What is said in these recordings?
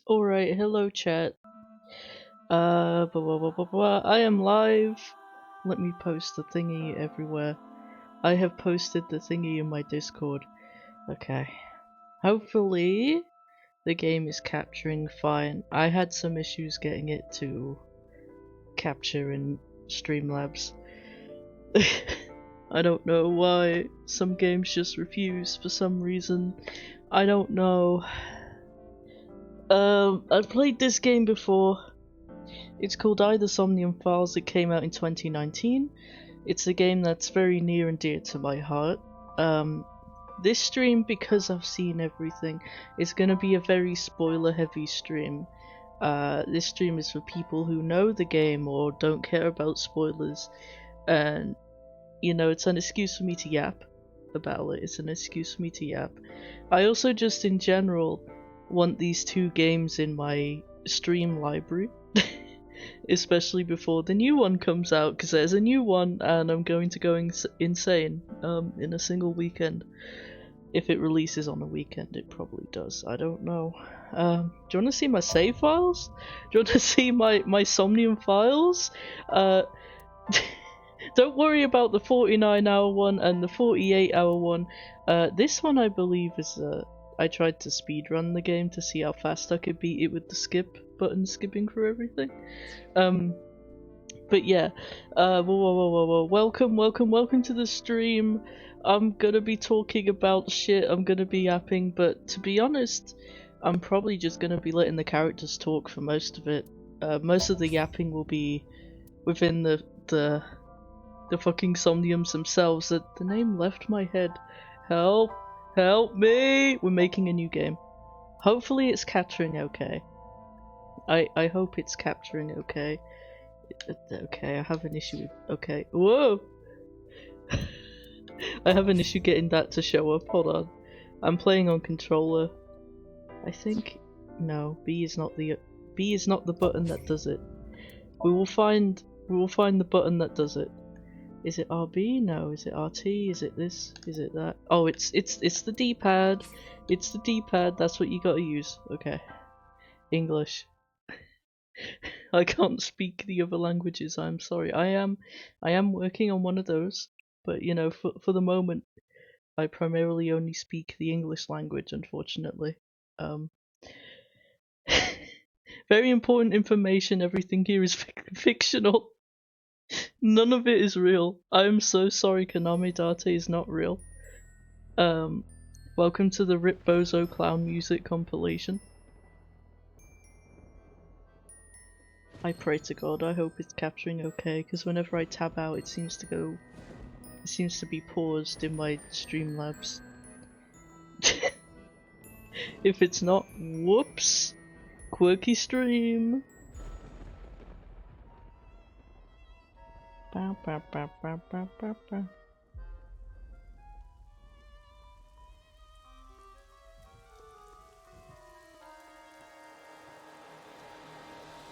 Alright, hello chat. I am live. Let me post the thingy everywhere. I have posted the thingy in my Discord. Okay. Hopefully, the game is capturing fine. I had some issues getting it to capture in Streamlabs. I don't know why. Some games just refuse for some reason. I don't know. I've played this game before. It's called The Somnium Files. It came out in 2019. It's a game that's very near and dear to my heart. This stream, because I've seen everything, is going to be a very spoiler heavy stream. This stream is for people who know the game or don't care about spoilers, and you know, it's an excuse for me to yap about it. It's an excuse for me to yap. I also just in general want these two games in my stream library. Especially before the new one comes out, because there's a new one and I'm going to go insane in a single weekend. If it releases on a weekend, it probably does. I don't know. Do you want to see my save files? Do you want to see my Somnium Files? Don't worry about the 49-hour one and the 48-hour one. This one I believe is I tried to speedrun the game to see how fast I could beat it with the skip button skipping through everything. But yeah, whoa. Welcome to the stream. I'm gonna be talking about shit, I'm gonna be yapping, but to be honest, I'm probably just gonna be letting the characters talk for most of it. Most of the yapping will be within the fucking Somniums themselves. The name left my head. Help me! We're making a new game. Hopefully it's capturing okay. I hope it's capturing okay. Okay, I have an issue with... Okay. Whoa! I have an issue getting that to show up. Hold on. I'm playing on controller. I think... No, B is not the button that does it. We will find the button that does it. Is it RB? No. Is it RT? Is it this? Is it that? Oh, it's the D-pad. It's the D-pad. That's what you gotta use. Okay. English. I can't speak the other languages. I'm sorry. I am working on one of those, but you know, for the moment, I primarily only speak the English language. Unfortunately, very important information. Everything here is fictional. None of it is real. I'm so sorry. Konami Date is not real. Welcome to the Rip Bozo Clown Music compilation. I pray to God, I hope it's capturing okay, because whenever I tab out it seems to be paused in my Streamlabs. If it's not, whoops! Quirky stream! Bow, bow, bow, bow, bow, bow, bow.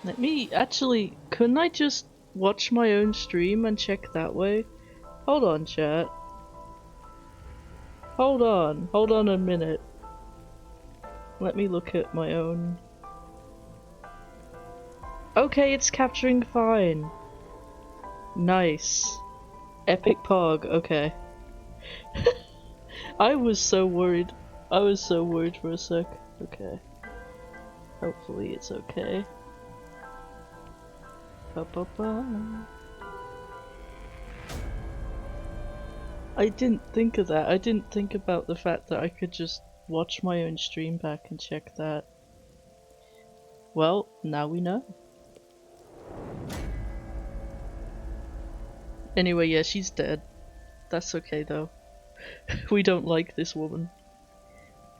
Let me actually, couldn't I just watch my own stream and check that way? Hold on, chat. Hold on a minute. Let me look at my own. Okay, it's capturing fine. Nice. Epic Pog, okay. I was so worried. I was so worried for a sec. Okay. Hopefully it's okay. Ba-ba-ba. I didn't think of that. I didn't think about the fact that I could just watch my own stream back and check that. Well, now we know. Anyway, yeah, she's dead. That's okay though. We don't like this woman.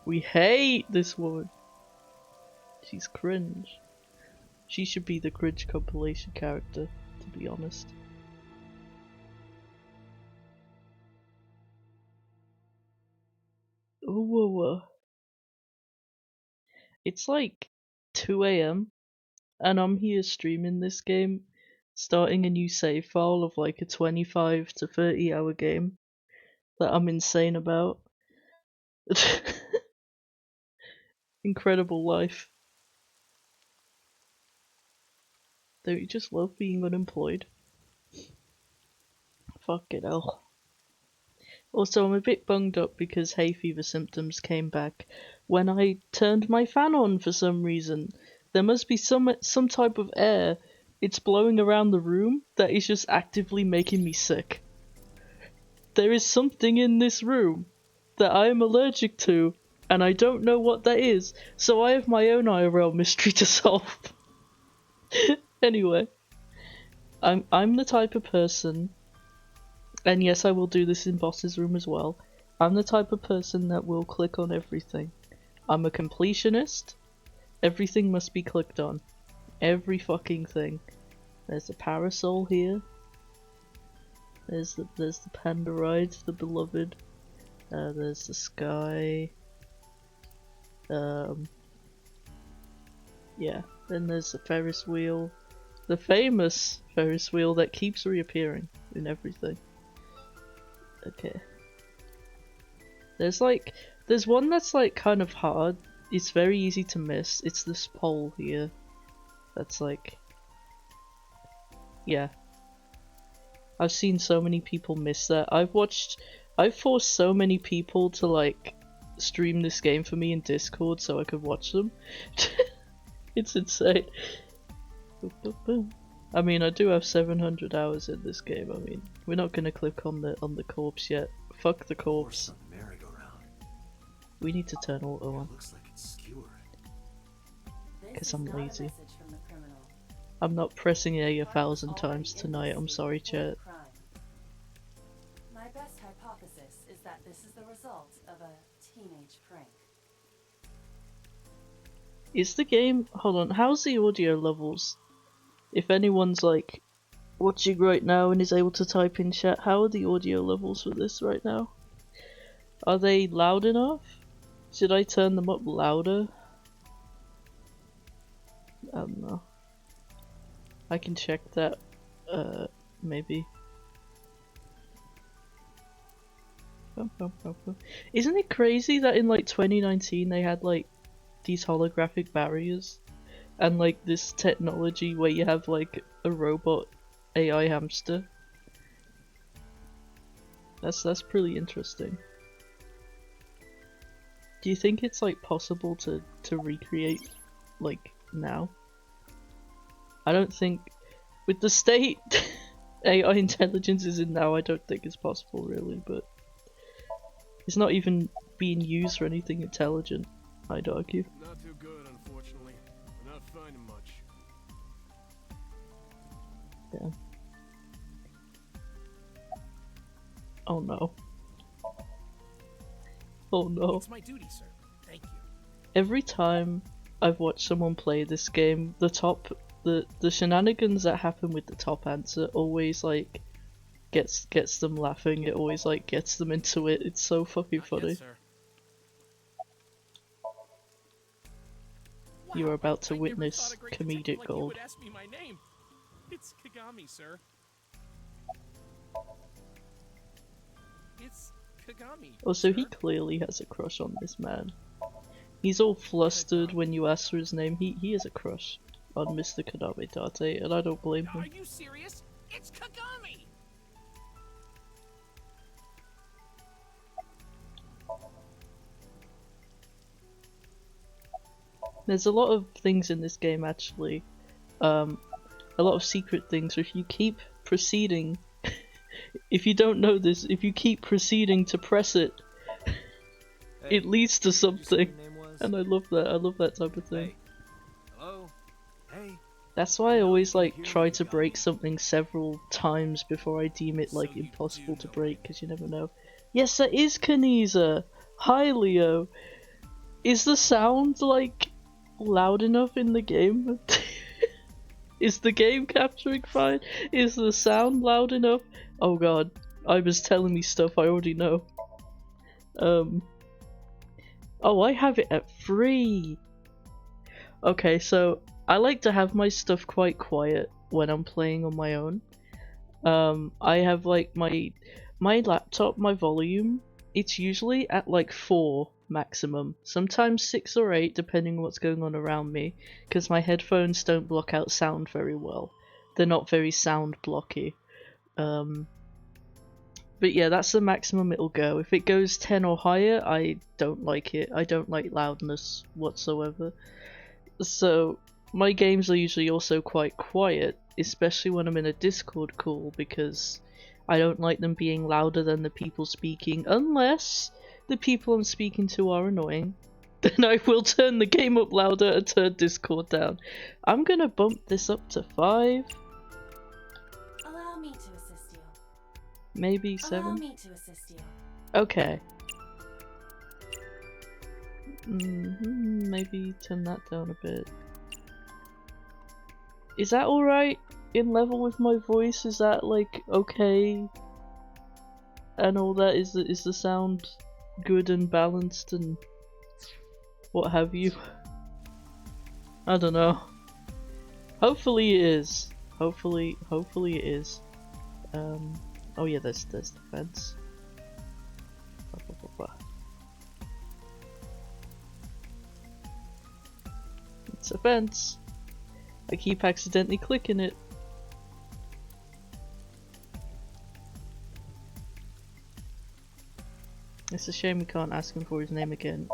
We hate this woman. She's cringe. She should be the cringe compilation character, to be honest. Ooh, it's like 2 AM and I'm here streaming this game, starting a new save file of like a 25 to 30 hour game that I'm insane about. Incredible life. Don't you just love being unemployed? Fucking hell. Also, I'm a bit bunged up because hay fever symptoms came back when I turned my fan on for some reason. There must be some type of air. It's blowing around the room that is just actively making me sick. There is something in this room that I am allergic to, and I don't know what that is, so I have my own IRL mystery to solve. Anyway, I'm the type of person, and yes, I will do this in Boss's room as well. I'm the type of person that will click on everything. I'm a completionist. Everything must be clicked on. Every fucking thing. There's a parasol here. There's the panda ride, the beloved. There's the sky. Yeah. Then there's the Ferris wheel. The famous Ferris wheel that keeps reappearing in everything. Okay. There's one that's like kind of hard. It's very easy to miss. It's this pole here. That's like, yeah. I've seen so many people miss that. I've forced so many people to like stream this game for me in Discord so I could watch them. It's insane. I mean, I do have 700 hours in this game. I mean, we're not gonna click on the corpse yet. Fuck the corpse. We need to turn auto on. Because I'm lazy. I'm not pressing A 1,000 times tonight, I'm sorry, chat. My best hypothesis is that this is the result of a teenage prank. Is the game... Hold on, how's the audio levels? If anyone's like watching right now and is able to type in chat, how are the audio levels for this right now? Are they loud enough? Should I turn them up louder? I don't know. I can check that, maybe. Isn't it crazy that in like 2019 they had like these holographic barriers and like this technology where you have like a robot AI hamster? That's pretty interesting. Do you think it's like possible to recreate like now? I don't think, with the state AI intelligence is in now, I don't think it's possible really, but it's not even being used for anything intelligent, I'd argue. Not too good, unfortunately. We're not finding much. Damn. Oh no. Oh no. It's my duty, sir. Thank you. Every time I've watched someone play this game, the shenanigans that happen with the top answer always like gets them laughing. It always like gets them into it. It's so fucking funny. Yes, sir. You are about to I witness never thought a great detective comedic like gold. You would ask me my name. It's Kagami, sir. It's Kagami. Also, sir. he clearly has a crush on this man. He's all flustered when you ask for his name. He has a crush on Mr. Kaname Date, and I don't blame him. Are you serious? It's Kagami. There's a lot of things in this game actually, a lot of secret things. If you keep proceeding, if you don't know this, if you keep proceeding to press it, it leads to something. And I love that. I love that type of thing. Hey. Hello. Hey. That's why I always like try to break something several times before I deem it like impossible to break, because you never know. Yes, that is Kaniza. Hi, Leo. Is the sound like loud enough in the game? Is the game capturing fine? Is the sound loud enough? Oh god, I was telling me stuff I already know. Oh, I have it at 3. Okay, so I like to have my stuff quite quiet when I'm playing on my own. I have like my laptop, my volume, it's usually at like 4 maximum. Sometimes 6 or 8, depending on what's going on around me, because my headphones don't block out sound very well. They're not very sound blocky. But yeah, that's the maximum it'll go. If it goes 10 or higher, I don't like it. I don't like loudness whatsoever. So my games are usually also quite quiet, especially when I'm in a Discord call, because I don't like them being louder than the people speaking, unless the people I'm speaking to are annoying. Then I will turn the game up louder and turn Discord down. I'm gonna bump this up to 5. Allow me to assist you. Maybe Allow 7? me to assist you. Okay. Maybe turn that down a bit. Is that alright in level with my voice? Is that like okay? And all that? Is the sound good and balanced and what have you? I don't know. Hopefully it is. Hopefully it is. Oh yeah, there's the fence. It's a fence. I keep accidentally clicking it. It's a shame we can't ask him for his name again.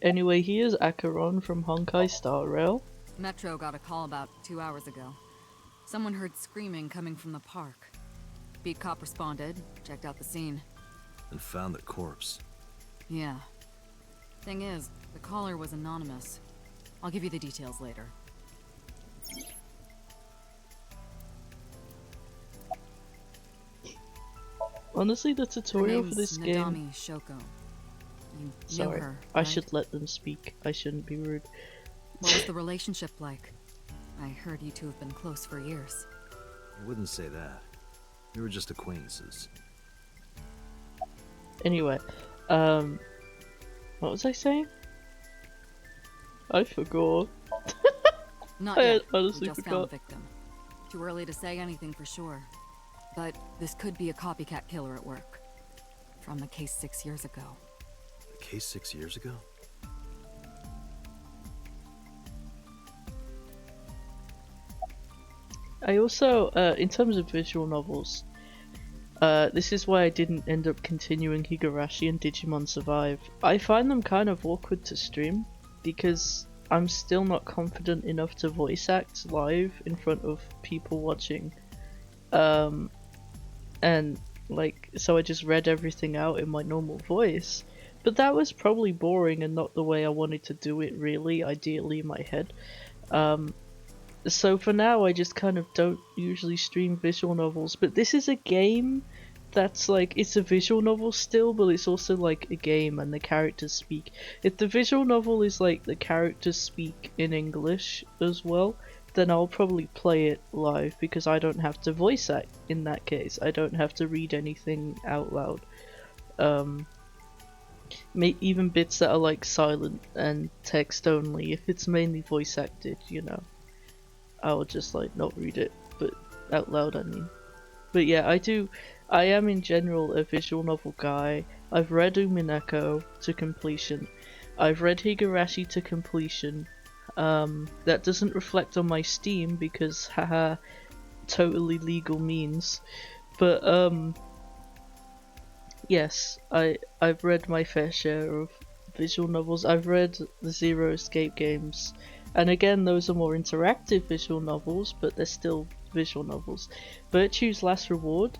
Anyway, here's Acheron from Honkai Star Rail. Metro got a call about 2 hours ago. Someone heard screaming coming from the park. Beat cop responded, checked out the scene. And found the corpse. Yeah. Thing is, the caller was anonymous. I'll give you the details later. Honestly, the tutorial for this game... Nadami Shoko. You Sorry, know her, I right? should let them speak. I shouldn't be rude. What was the relationship like? I heard you two have been close for years. I wouldn't say that. We were just acquaintances. Anyway, what was I saying? I forgot. Not I yet. honestly We just forgot. found the victim. Too early to say anything for sure. But this could be a copycat killer at work. From the case 6 years ago. The case 6 years ago? I also, in terms of visual novels, this is why I didn't end up continuing Higurashi and Digimon Survive. I find them kind of awkward to stream, because I'm still not confident enough to voice act live in front of people watching. And like, so I just read everything out in my normal voice. But that was probably boring and not the way I wanted to do it really, ideally in my head. So for now I just kind of don't usually stream visual novels, but this is a game that's like, it's a visual novel still, but it's also like a game and the characters speak. If the visual novel is like the characters speak in English as well, then I'll probably play it live because I don't have to voice act in that case. I don't have to read anything out loud. Even bits that are like silent and text only, if it's mainly voice acted, you know, I'll just like not read it, but out loud I mean. But yeah, I am in general a visual novel guy. I've read Umineko to completion. I've read Higurashi to completion. That doesn't reflect on my Steam because haha, totally legal means. But yes, I've read my fair share of visual novels. I've read the Zero Escape games, and again those are more interactive visual novels, but they're still visual novels. Virtue's Last Reward.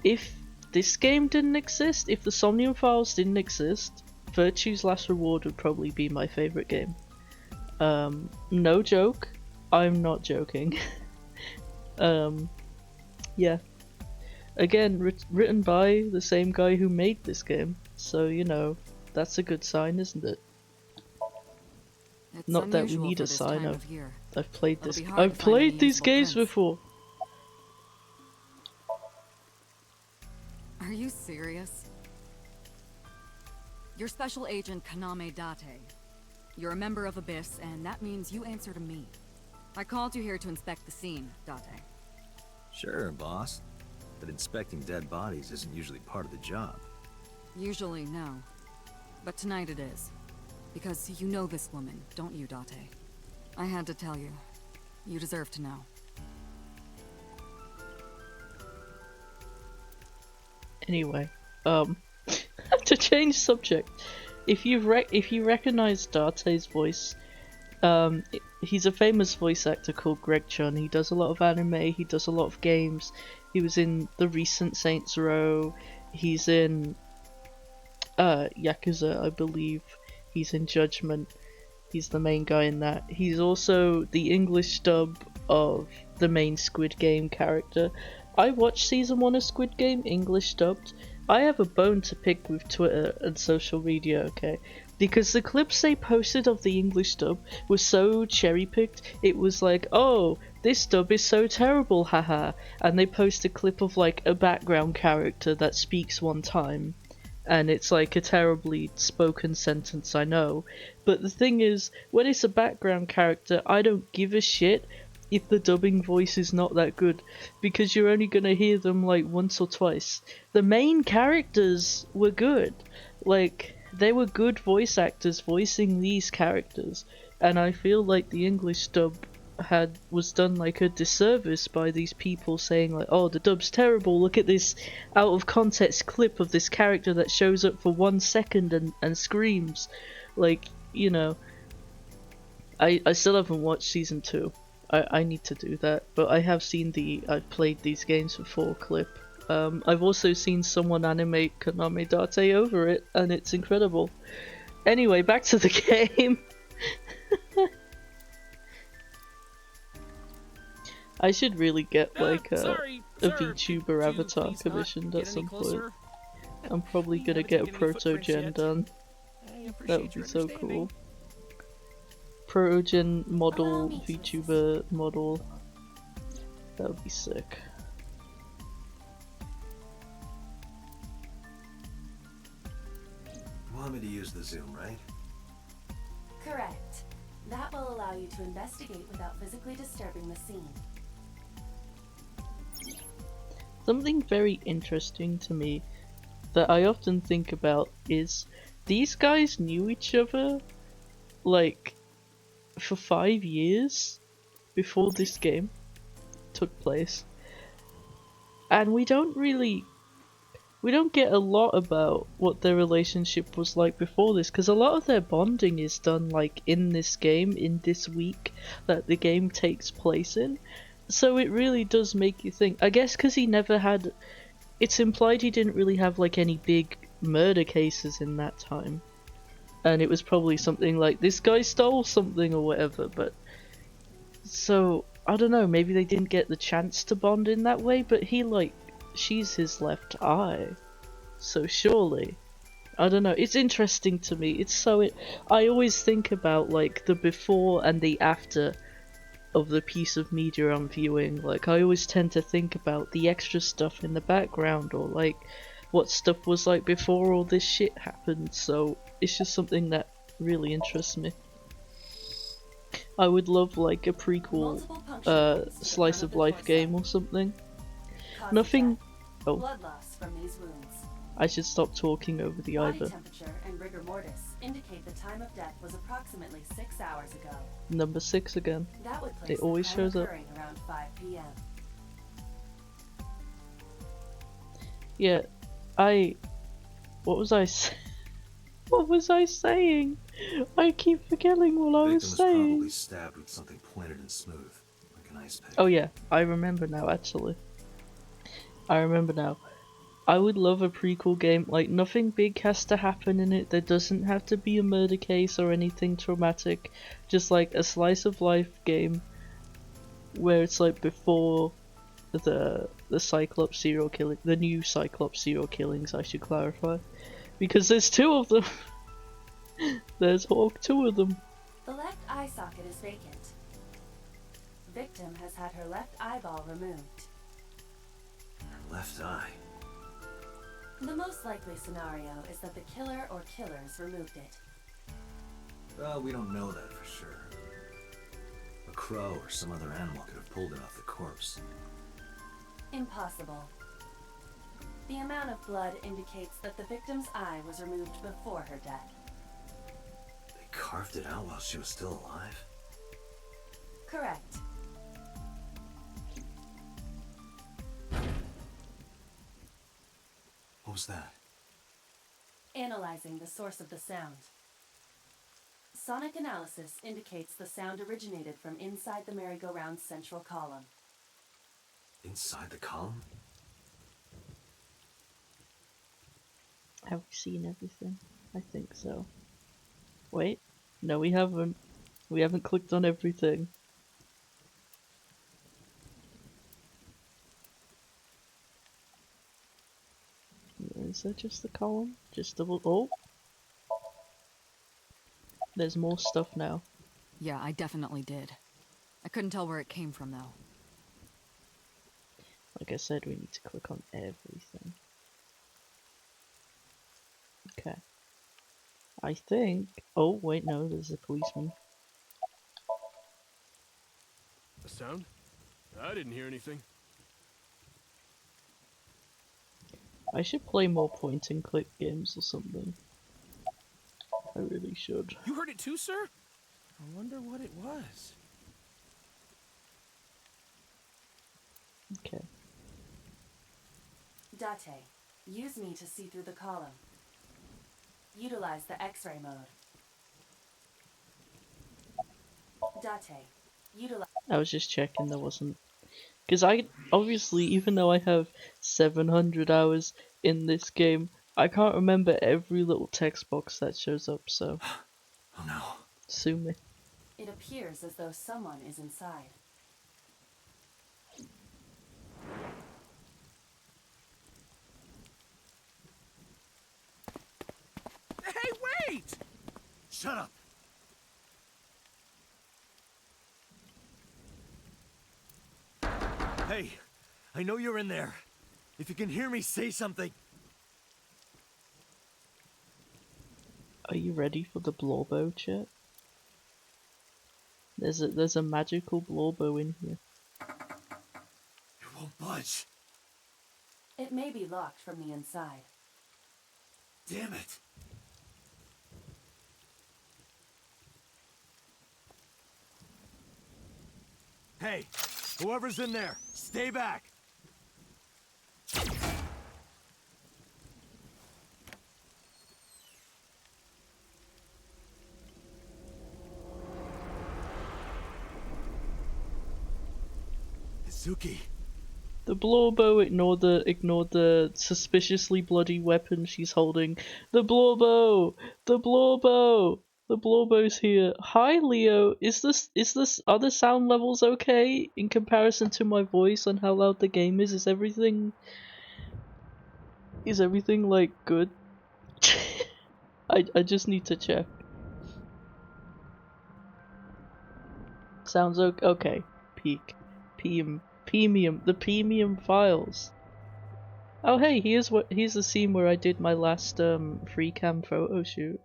If this game didn't exist, if the Somnium Files didn't exist, Virtue's Last Reward would probably be my favourite game. No joke, I'm not joking. Yeah. Again, written by the same guy who made this game, so you know, that's a good sign, isn't it? It's Not that we unusual need for a this sign. time of year. I've played It'll this. be hard I've to find any played these usable games prints. before. Are you serious? You're Special Agent Kaname Date. You're a member of Abyss, and that means you answer to me. I called you here to inspect the scene, Date. Sure, boss. But inspecting dead bodies isn't usually part of the job. Usually, no. But tonight it is. Because you know this woman, don't you, Date? I had to tell you. You deserve to know. Anyway, to change subject, if you recognize Date's voice, he's a famous voice actor called Greg Chun. He does a lot of anime, he does a lot of games. He was in the recent Saints Row. He's in Yakuza, I believe. He's in Judgment. He's the main guy in that. He's also the English dub of the main Squid Game character. I watched season 1 of Squid Game, English dubbed. I have a bone to pick with Twitter and social media, okay? Because the clips they posted of the English dub were so cherry-picked. It was like, oh, this dub is so terrible, haha. And they post a clip of like a background character that speaks one time. And it's like a terribly spoken sentence, I know. But the thing is, when it's a background character, I don't give a shit if the dubbing voice is not that good, because you're only gonna hear them like once or twice. The main characters were good. Like, they were good voice actors voicing these characters, and I feel like the English dub was done like a disservice by these people saying like, oh, the dub's terrible, look at this out of context clip of this character that shows up for 1 second and screams. Like, you know, I still haven't watched season 2. I need to do that, but I have seen I've played these games before clip. I've also seen someone animate Konami Date over it, and it's incredible. Anyway, back to the game. I should really get like a VTuber avatar commissioned at some point. I'm probably gonna get a proto-gen done. That would be so cool. Proto-gen model, VTuber model. That would be sick. You want me to use the zoom, right? Correct. That will allow you to investigate without physically disturbing the scene. Something very interesting to me that I often think about is these guys knew each other like for 5 years before this game took place, and we don't get a lot about what their relationship was like before this, because a lot of their bonding is done like in this game, in this week that the game takes place in. So it really does make you think. I guess because he never had... It's implied he didn't really have like any big murder cases in that time. And it was probably something like, this guy stole something or whatever, but... So, I don't know, maybe they didn't get the chance to bond in that way, but he like... She's his left eye. So surely... I don't know, it's interesting to me. It's so... I always think about like the before and the after of the piece of media I'm viewing. Like, I always tend to think about the extra stuff in the background, or like what stuff was like before all this shit happened, so it's just something that really interests me. I would love like a prequel slice of life game or something. Nothing... Oh, Blood loss from these wounds. I should stop talking over the Body Ivor. temperature and rigor mortis indicate the time of death was approximately 6 hours ago. Number 6 again. That would place It always the crime shows up. occurring around 5 p.m. Yeah, what was I what was I saying? I keep forgetting what I was Victim was saying. probably stabbed with something pointed and smooth, like an ice pick. Oh yeah, I remember now actually. I remember now. I would love a prequel game, like nothing big has to happen in it, there doesn't have to be a murder case or anything traumatic, just like a slice of life game where it's like before the Cyclops serial killing, the new Cyclops serial killings, I should clarify, because there's 2 of them. There's 2 of them. The left eye socket is vacant. Victim has had her left eyeball removed. Left eye. The most likely scenario is that the killer or killers removed it. Well, we don't know that for sure. A crow or some other animal could have pulled it off the corpse. Impossible. The amount of blood indicates that the victim's eye was removed before her death. They carved it out while she was still alive? Correct. What was that? Analyzing the source of the sound. Sonic analysis indicates the sound originated from inside the merry-go-round's central column. Inside the column? Have we seen everything? I think so. Wait, no we haven't. We haven't clicked on everything. Is that just the column? Just double. Oh! There's more stuff now. Yeah, I definitely did. I couldn't tell where it came from, though. Like I said, we need to click on everything. Okay. I think. Oh, wait, no, there's a policeman. A sound? I didn't hear anything. I should play more point and click games or something. I really should. You heard it too, sir? I wonder what it was. Okay. Date, use me to see through the column. Utilize the X-ray mode. Date, utilize... I was just checking there wasn't. Because I, obviously, even though I have 700 hours in this game, I can't remember every little text box that shows up, so. Oh no. Sue me. It appears as though someone is inside. Hey, wait! Shut up! Hey, I know you're in there. If you can hear me, say something. Are you ready for the blowbow, chat? There's a magical blowbow in here. It won't budge. It may be locked from the inside. Damn it. Hey, whoever's in there, stay back. Izuki. The blowbow ignored the suspiciously bloody weapon she's holding. The blowbow! The blowbow! The blowbow's here. Hi Leo, are the sound levels okay in comparison to my voice and how loud the game is? Is everything like good? I just need to check. Sounds okay. Peak. The premium files. Oh hey, here's the scene where I did my last free cam photo shoot.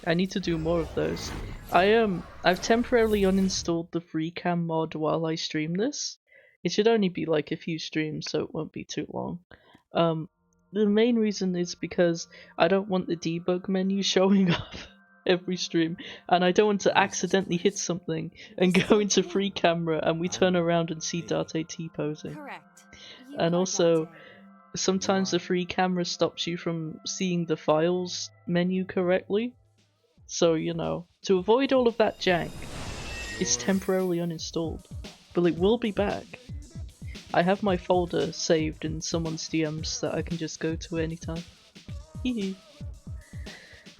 I need to do more of those. I've temporarily uninstalled the free cam mod while I stream this. It should only be like a few streams, so it won't be too long. The main reason is because I don't want the debug menu showing up every stream, and I don't want to accidentally hit something and go into free camera and we turn around and see Date T-posing. Correct. You And are also, Date. sometimes the free camera stops you from seeing the files menu correctly. So, you know, to avoid all of that jank, it's temporarily uninstalled. But it will be back. I have my folder saved in someone's DMs that I can just go to anytime. Hehe.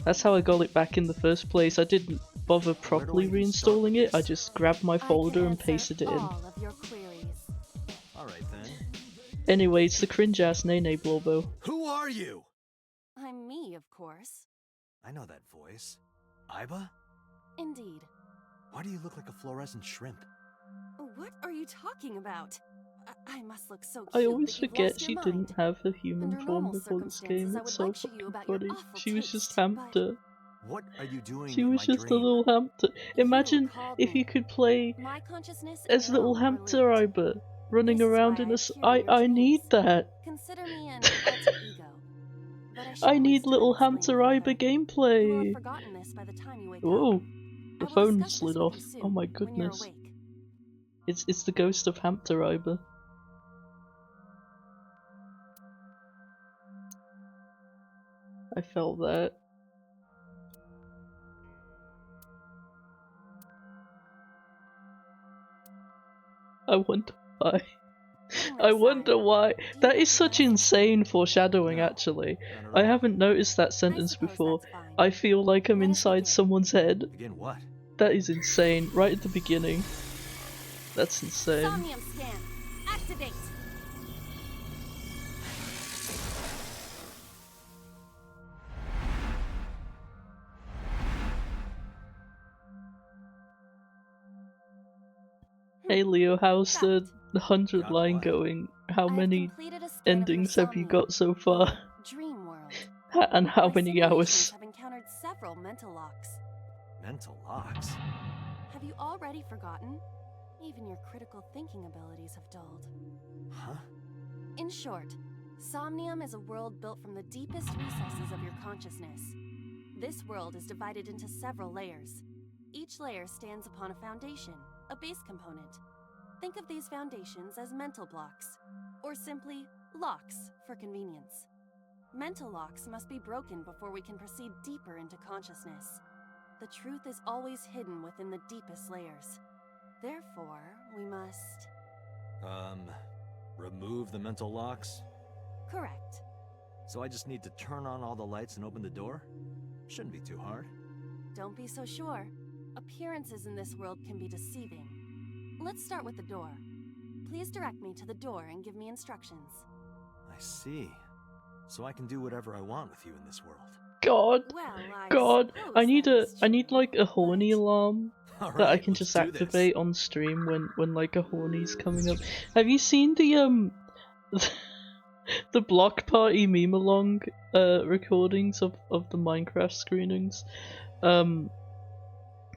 That's how I got it back in the first place. I didn't bother properly reinstalling it, I just grabbed my folder and pasted it in. All of your queries. Alright then. Anyway, it's the cringe ass Nene Blowbow. Who are you? I'm me, of course. I know that voice. Iba? Indeed. Why do you look like a fluorescent shrimp? What are you talking about? I must look so cute I always that you've forget lost she your didn't mind. have her human Under form normal before this circumstances, game. I It's would so lecture you fucking about your funny. awful She was just taste, but- hamster. What are you doing She in was my just a dream? little hamster. You Imagine called if me. you could play My consciousnness as little will hamster relate. Iba. running This is around why in a I appear in I your need dreams. that. Consider me an alter ego. But I I shouldn't need waste time little explaining Hamtariba further. You will have gameplay. forgotten this by the time you wake Whoa, up. the I will phone discuss slid this with off. you soon, Oh my when you're goodness. awake. It's the ghost of Hamtariba. I felt that. I wonder why. I wonder why. That is such insane foreshadowing, No, actually. not at I all. haven't noticed that sentence suppose before. that's fine. I feel like I'm Let us inside begin. someone's head. Again, what? That is insane. Right at the beginning. That's insane. Somnium scan. Activate. Hey Leo, how's the Fact. 100 Got line what? going? How I have many completed a scan of your endings have you somnium, got so far? or dream world. And how My many simulations hours? have encountered several mental locks. Mental locks? Have you already forgotten? Even your critical thinking abilities have dulled. Huh? In short, Somnium is a world built from the deepest recesses of your consciousness. This world is divided into several layers. Each layer stands upon a foundation, a base component. Think of these foundations as mental blocks, or simply locks for convenience. Mental locks must be broken before we can proceed deeper into consciousness. The truth is always hidden within the deepest layers. Therefore, we must... Remove the mental locks? Correct. So I just need to turn on all the lights and open the door? Shouldn't be too hard. Don't be so sure. Appearances in this world can be deceiving. Let's start with the door. Please direct me to the door and give me instructions. I see. So I can do whatever I want with you in this world. God, Well, God, suppose I need that is like true, a horny but- alarm All that I right, can let's just do this. activate on stream when like a horny's coming up. Have you seen the the block party meme along recordings of the Minecraft screenings?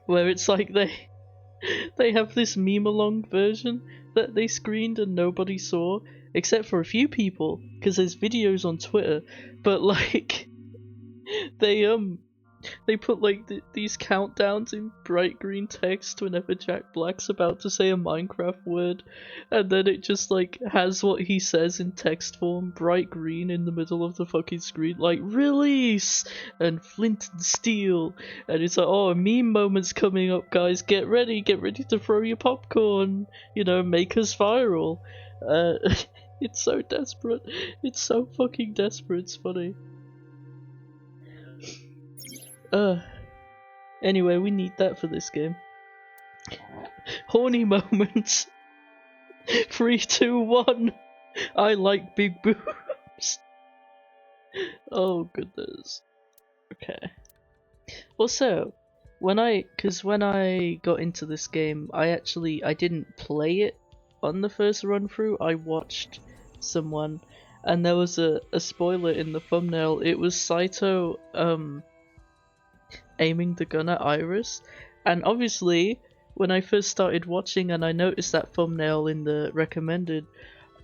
Where it's like they have this meme along version that they screened and nobody saw except for a few people because there's videos on Twitter, but like they put like these countdowns in bright green text whenever Jack Black's about to say a Minecraft word, and then it just like has what he says in text form, bright green in the middle of the fucking screen, like release and flint and steel, and it's like, oh, meme moments coming up, guys, get ready to throw your popcorn, you know, make us viral. It's so desperate, it's so fucking desperate, it's funny. Anyway, we need that for this game. Horny moments. 3, 2, 1. I like big boobs. Oh goodness. Okay. Also, when I got into this game, I didn't play it on the first run through. I watched someone, and there was a spoiler in the thumbnail. It was Saito aiming the gun at Iris, and obviously when I first started watching and I noticed that thumbnail in the recommended,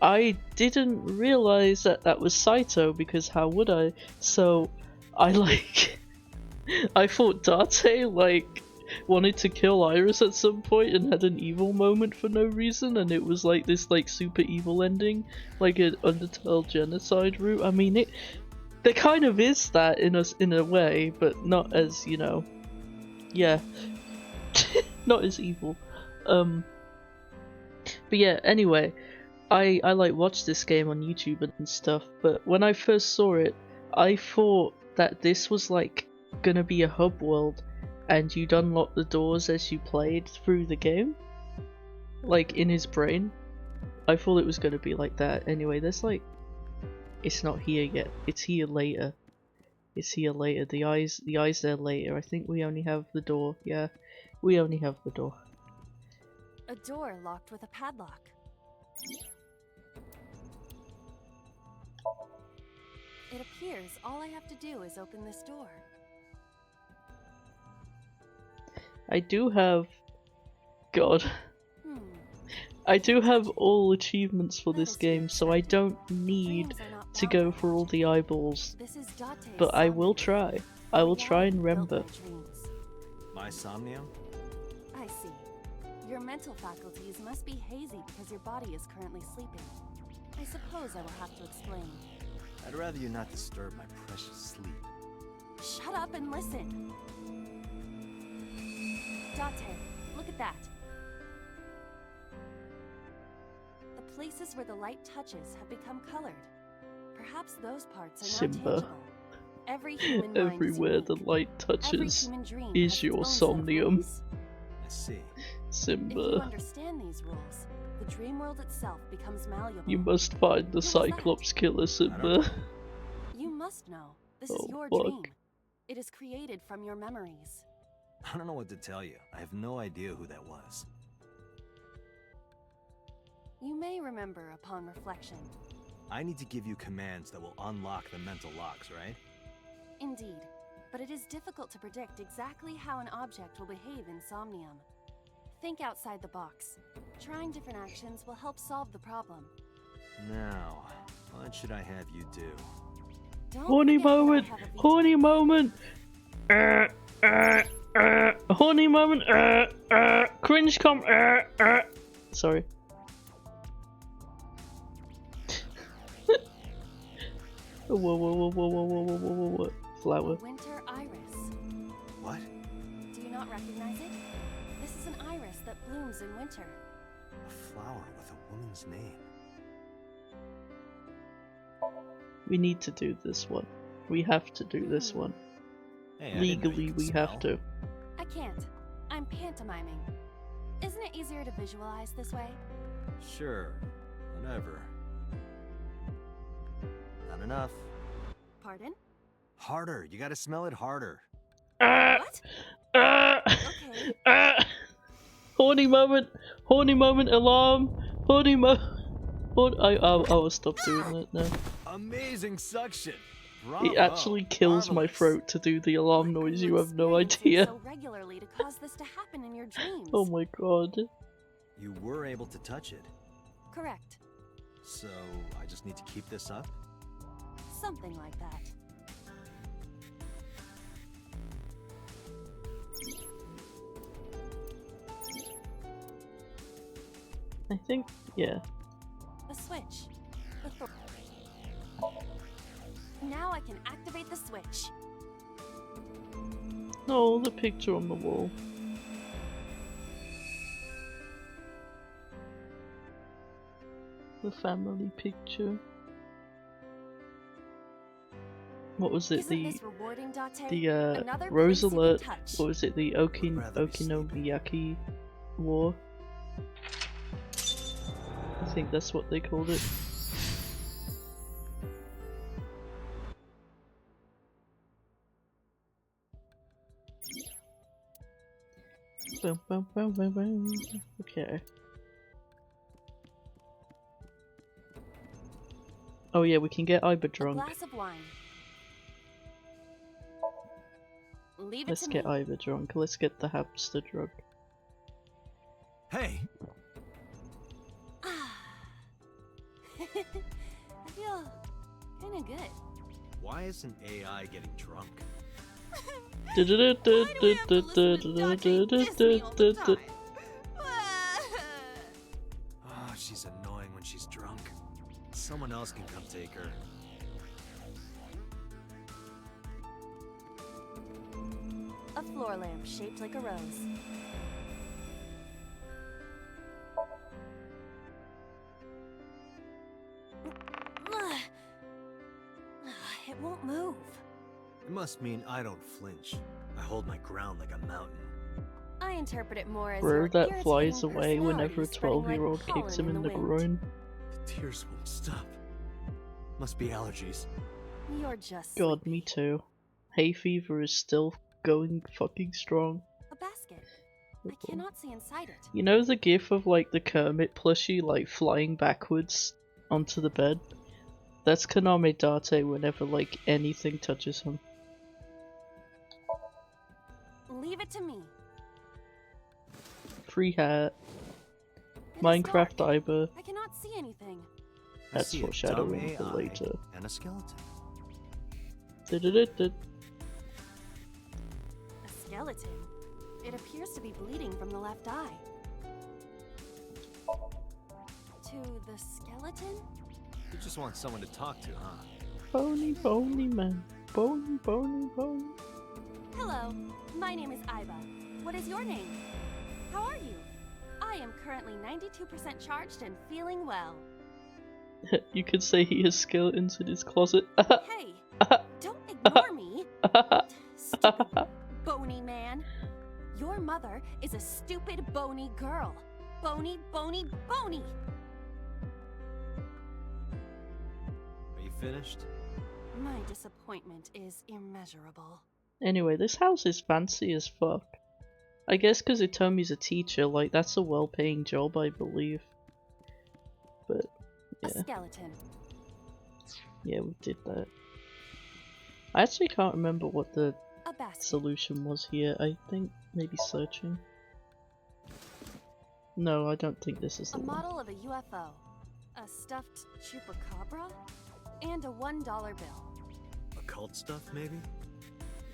I didn't realize that that was Saito, because how would I? So I like I thought Date like wanted to kill Iris at some point and had an evil moment for no reason, and it was like this like super evil ending, like an Undertale genocide route. I mean, there kind of is that in a way, but not as, you know, yeah, not as evil. But yeah, anyway, I like watched this game on YouTube and stuff, but when I first saw it, I thought that this was like gonna be a hub world, and you'd unlock the doors as you played through the game, like in his brain. I thought it was gonna be like that. Anyway, there's like, it's not here yet. It's here later. It's here later. The eye's there later. I think we only have the door. Yeah, we only have the door. A door locked with a padlock. It appears all I have to do is open this door. I do have... God. I do have all achievements for this That is game, so I don't need Dreams are not to go for all bound the eyeballs. by logic. This is Date's But I will Somnium, try. a I will try and reality built remember. by dreams. My Somnium? I see. Your mental faculties must be hazy because your body is currently sleeping. I suppose I will have to explain. I'd rather you not disturb my precious sleep. Shut up and listen. Date, look at that. The places where the light touches have become colored. Perhaps those parts are now Simba. tangible. Every human mind is Everywhere the unique. light Every touches human dream is has its your own set of somnium. rules. I see. If you Simba. understand these rules, the dream world itself becomes malleable. You must find the Who was that? Cyclops killer, know. Simba. You must know. This Oh, is your fuck. dream. It is created from your memories. I don't know what to tell you. I have no idea who that was. You may remember upon reflection. I need to give you commands that will unlock the mental locks, right? Indeed, but it is difficult to predict exactly how an object will behave in Somnium. Think outside the box. Trying different actions will help solve the problem. Now, what should I have you do? Don't Horny forget that I moment! have a veto. Horny moment! Horny moment! Cringe Sorry. Whoa, whoa, whoa, whoa, whoa, whoa, whoa, whoa, whoa. Flower. Winter iris. What? Do you not recognize it? This is an iris that blooms in winter. A flower with a woman's name. We need to do this one. We have to do this one. Hey, I didn't know you Legally, could we have smell. to. I can't. I'm pantomiming. Isn't it easier to visualize this way? Sure, whatever. Not enough. Pardon? Harder, you gotta smell it harder. What? Okay. Horny moment! Horny moment alarm! Horny I will stop doing that now. Amazing suction! Bravo! It actually kills my Marvelous. throat to do the alarm What are noise, you you have no experiencing idea. so regularly to cause this to happen in your dreams? Oh my god. You were able to touch it, Correct. so I just need to keep this up? Something like that. I think, yeah. A switch. Now I can activate the switch. No, the picture on the wall. The family picture. What was it? Isn't this rewarding, Date? The Another Rose place you can Alert. touch. What was it? The rather be sleeping. Okinomiyaki War. I think that's what they called it. Boom, boom, boom, boom, boom. Okay. Oh yeah, we can get Iber A drunk. glass of wine. Leave it Let's to get me. Iber drunk. Let's get the hamster drunk. Hey! I feel kinda good. Why isn't AI getting drunk? Why do I have to listen to Date diss me all the time? Oh, she's annoying when she's drunk. Someone else can come take her. A floor lamp shaped like a rose. It won't move. It must mean I don't flinch. I hold my ground like a mountain. I interpret it more as Bro, your that flies irritating away whenever a personality spreading like 12-year-old kicks him pollen in the wind. groin. The tears won't stop. Must be allergies. You're just God, sleepy. me too. Hay fever is still going fucking strong. A basket. I cannot see inside it. You know the gif of like the Kermit plushie like flying backwards onto the bed? That's Kaname Date whenever like anything touches him. Leave it to me. Free hat. It is Minecraft dark. Iber. I cannot see anything. I That's see a dumb foreshadowing for AI later. and a skeleton. Du-du-du-du. A skeleton. It appears to be bleeding from the left eye. To the skeleton? You just want someone to talk to, huh? Bony, bony man. Bony, bony, bony. Hello, my name is Iba. What is your name? How are you? I am currently 92% charged and feeling well. You could say he has skeletons in his closet. Hey, don't ignore me. Stupid bony man. Your mother is a stupid bony girl. Bony, bony, bony. Are you finished? My disappointment is immeasurable. Anyway, this house is fancy as fuck. I guess because Itomi's a teacher, like, that's a well-paying job, I believe. But, A yeah. skeleton. Yeah, we did that. I actually can't remember what the A basket. solution was here. I think maybe searching. No, I don't think this is the A one. model of a UFO. A stuffed chupacabra. And a $1 bill. Occult stuff, maybe?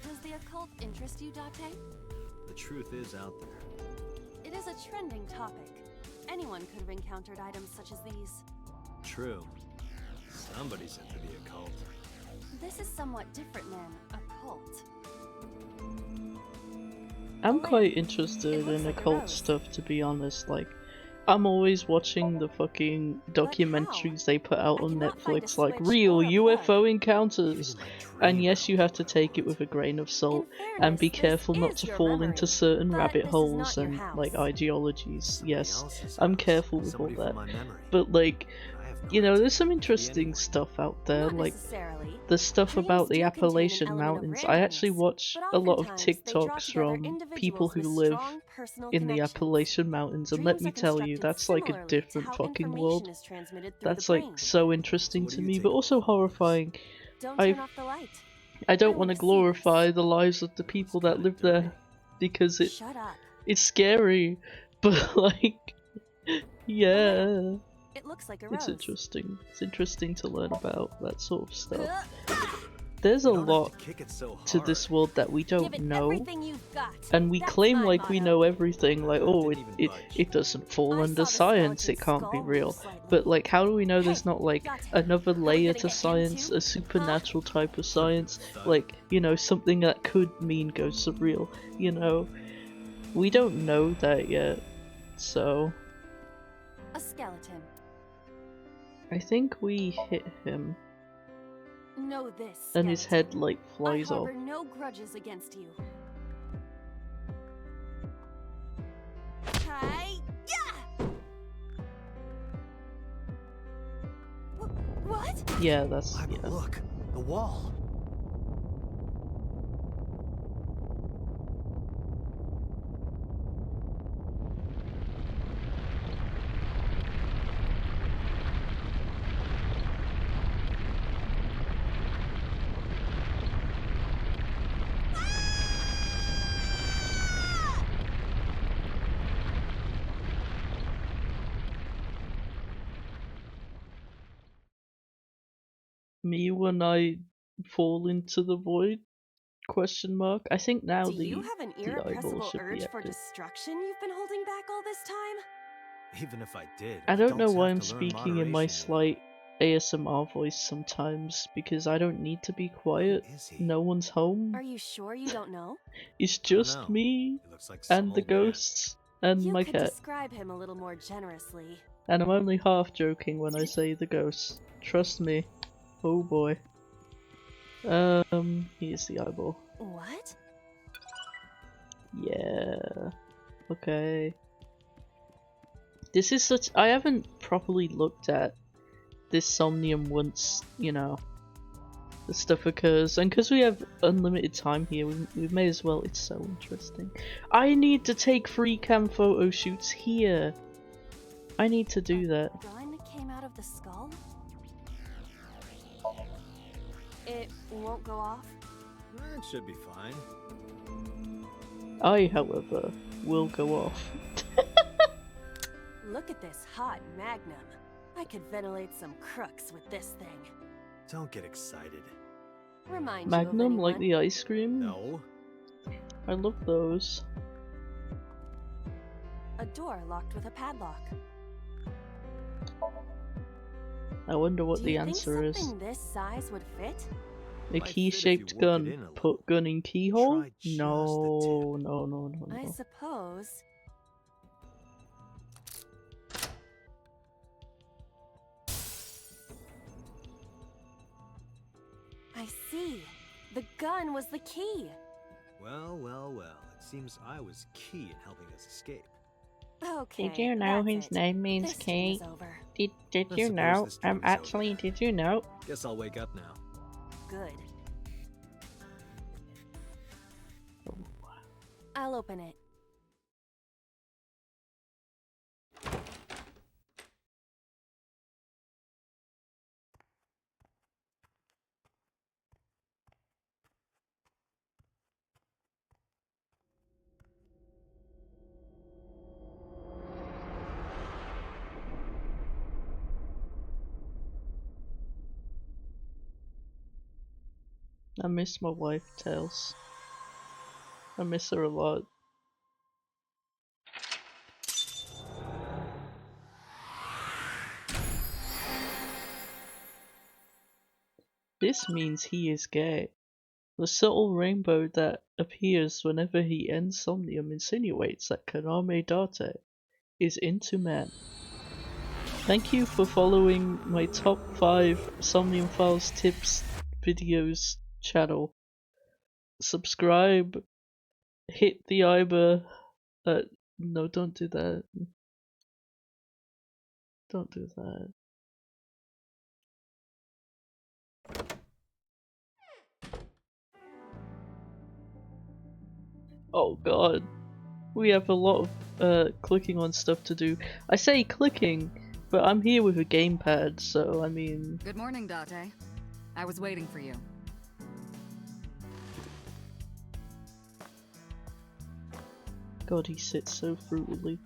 Does the occult interest you, Date? The truth is out there. It is a trending topic. Anyone could have encountered items such as these. True. Somebody's into the occult. This is somewhat different than a cult. I'm Lamp. quite It interested looks in like a occult rose. stuff, to be honest. Like, I'm always watching the fucking documentaries they put out I on cannot find a Netflix, like switch real or a UFO plug. encounters. Even in my And dream, yes, I you don't have to know take it what. with a grain of salt, In and be fairness, careful this not is to your fall memory, into certain but rabbit this is holes not your and like house. ideologies. Somebody Yes, else's I'm house. careful with Somebody all from that. my memory. But like, I have no you know, idea. there's some Could be interesting anyone. stuff out there, Not like necessarily. the stuff Dreams about the do contain an Appalachian element of Mountains. I actually randomness, watch but a lot of oftentimes they draw TikToks together from individuals people who with live strong personal in the connections. Appalachian Mountains, and let Dreams me are tell you, constructed that's like a similarly to different how fucking information world. is transmitted through That's the like brain. so interesting So what to do you me, take but of also all this? horrifying. Don't I turn off the light. I don't I want to wanna see glorify this. the lives of the people that kinda live there dirty. because Shut up. it's scary, but like, yeah, It looks like a it's rose. interesting. It's interesting to learn about that sort of stuff. Huh? There's a You don't have lot to kick it so to hard. this world that we Give don't it know, everything you've got. and we That's claim my like we motto. know everything. Like, oh, Didn't even it budge. doesn't fall I under saw the science. It skeleton's can't be skull real. move slightly. But like, how do we know there's Hey, not like Date, another are we layer gonna to get him science, too? a supernatural type of Couldn't even science? thought. Like, you know, something that could mean go surreal. You know, we don't know that yet. So A skeleton. I think we hit him, Know this. and his skeleton. head like flies I off. harbor no grudges against you. Hi. Yeah. What? Yeah, that's Iba, yeah. look, the wall. Me when I fall into the void? Question mark. I think now Do you have an the eyeball irrepressible should be urge for active. destruction you've been holding back all this time? Even if I did, I don't know adults why have I'm to learn speaking in my moderation, slight ASMR voice sometimes, because I don't need to be quiet. Who is he? No one's home. Are you sure you don't know? It's I don't just know. me He looks like some and the old man. ghosts and You my could cat. describe him a little more generously. And I'm only half joking when I say the ghosts. Trust me. Oh boy. Here's the eyeball. What? Yeah. Okay. This is such. I haven't properly looked at this Somnium once, you know, the stuff occurs. And because we have unlimited time here, we may as well. It's so interesting. I need to take free cam photo shoots here. I need to do that. Gun came out of the skull? It won't go off? It should be fine. I, however, will go off. Look at this hot magnum. I could ventilate some crooks with this thing. Don't get excited. Remind Magnum, you of like anyone? the ice cream? No. I love those. A door locked with a padlock. I wonder what Do the you think answer is. something this size would fit? A Might fit if key-shaped you work it gun. in a little. Put gun in keyhole? Try just the No, tip. no. I suppose. I see. The gun was the key. Well. It seems I was key in helping us escape. Okay. Did you know that's his it. name means This dream key? is over. Did I you suppose know? this dream is Actually, over. did you know? Guess I'll wake up now. Good. I'll open it. I miss my wife, Tails. I miss her a lot. This means he is gay. The subtle rainbow that appears whenever he ends Somnium insinuates that Kaname Date is into men. Thank you for following my top 5 Somnium Files tips videos channel. Subscribe, hit the eyeball. No, don't do that. Don't do that. Oh god. We have a lot of clicking on stuff to do. I say clicking, but I'm here with a gamepad, so I mean... Good morning, Date. I was waiting for you. God, he sits so frugally.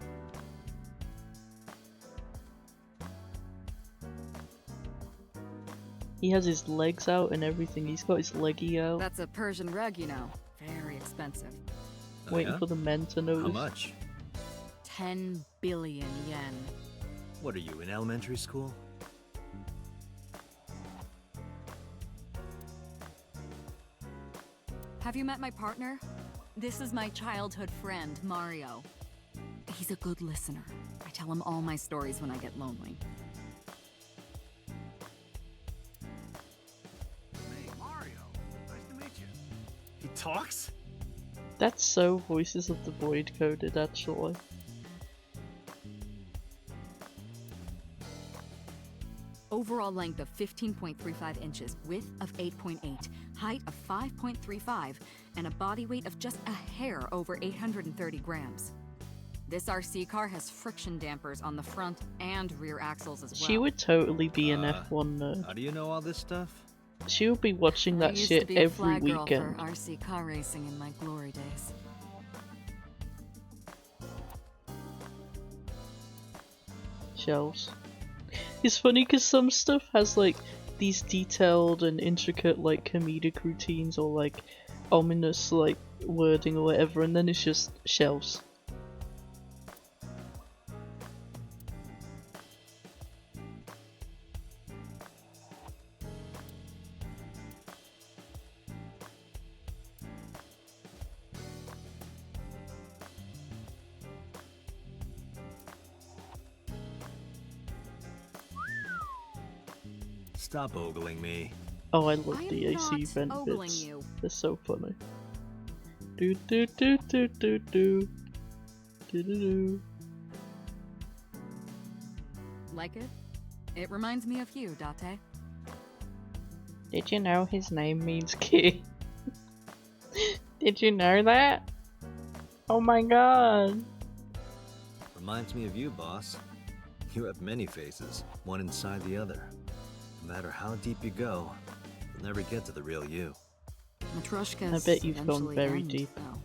He has his legs out and everything. He's got his leggy out. That's a Persian rug, you know. Very expensive. Waiting yeah? for the men to notice. How much? 10 billion yen. What are you, in elementary school? Have you met my partner? This is my childhood friend, Mario. He's a good listener. I tell him all my stories when I get lonely. Hey, Mario. Nice to meet you. He talks? That's so Voices of the Void coded, actually. Overall length of 15.35 inches, width of 8.8, height of 5.35, and a body weight of just a hair over 830 grams. This RC car has friction dampers on the front and rear axles as well. She would totally be an F1 nerd. How do you know all this stuff? She would be watching I that used shit to be a every flag girl weekend. for RC car racing in my glory days. Shelves. It's funny because some stuff has like these detailed and intricate like comedic routines or like ominous like wording or whatever, and then it's just shelves. Stop ogling me. Oh, I love I the am AC not vent ogling bits. you. They're so funny. Do do do do do do. Do do do. Like it? It reminds me of you, Date. Did you know his name means key? Did you know that? Oh my god. Reminds me of you, boss. You have many faces, one inside the other. No matter how deep you go, you'll never get to the real you. Matryoshkas I bet you've gone eventually very end, deep. Though.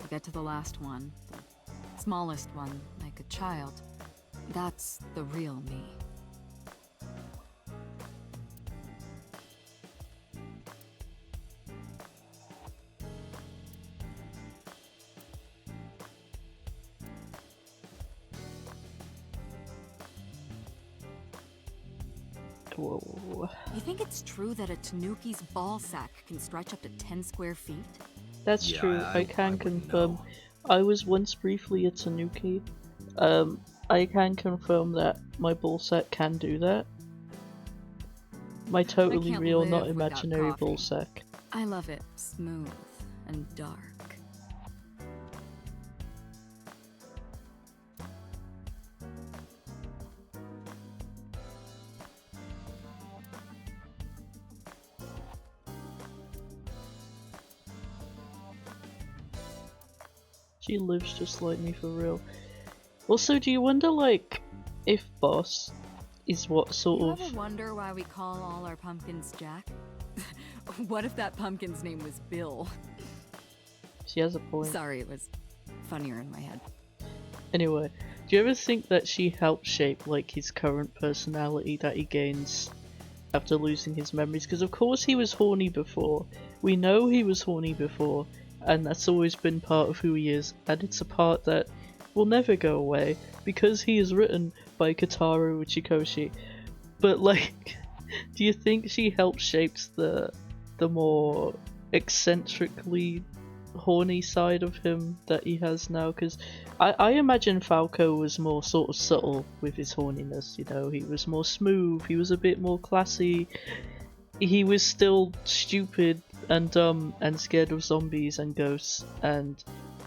You get to the last one, the smallest one, like a child. That's the real me. Whoa. You think it's true that a tanuki's ball sack can stretch up to 10 square feet? That's Yeah, true, I can wouldn't confirm. know. I was once briefly a tanuki. I can confirm that my ballsack can do that. My totally can't real, live not without imaginary coffee. ballsack. I love it smooth and dark. She lives just like me for real. Also, do you wonder, like, if Boss is what sort You of... ever wonder why we call all our pumpkins Jack? What if that pumpkin's name was Bill? She has a point. Sorry, it was funnier in my head. Anyway, do you ever think that she helped shape, like, his current personality that he gains after losing his memories? Because of course he was horny before. We know he was horny before, and that's always been part of who he is, and it's a part that will never go away, because he is written by Kotaro Uchikoshi. But, like, do you think she helped shape the more eccentrically horny side of him that he has now? Because I imagine Falco was more sort of subtle with his horniness, you know, he was more smooth, he was a bit more classy, he was still stupid and dumb and scared of zombies and ghosts, and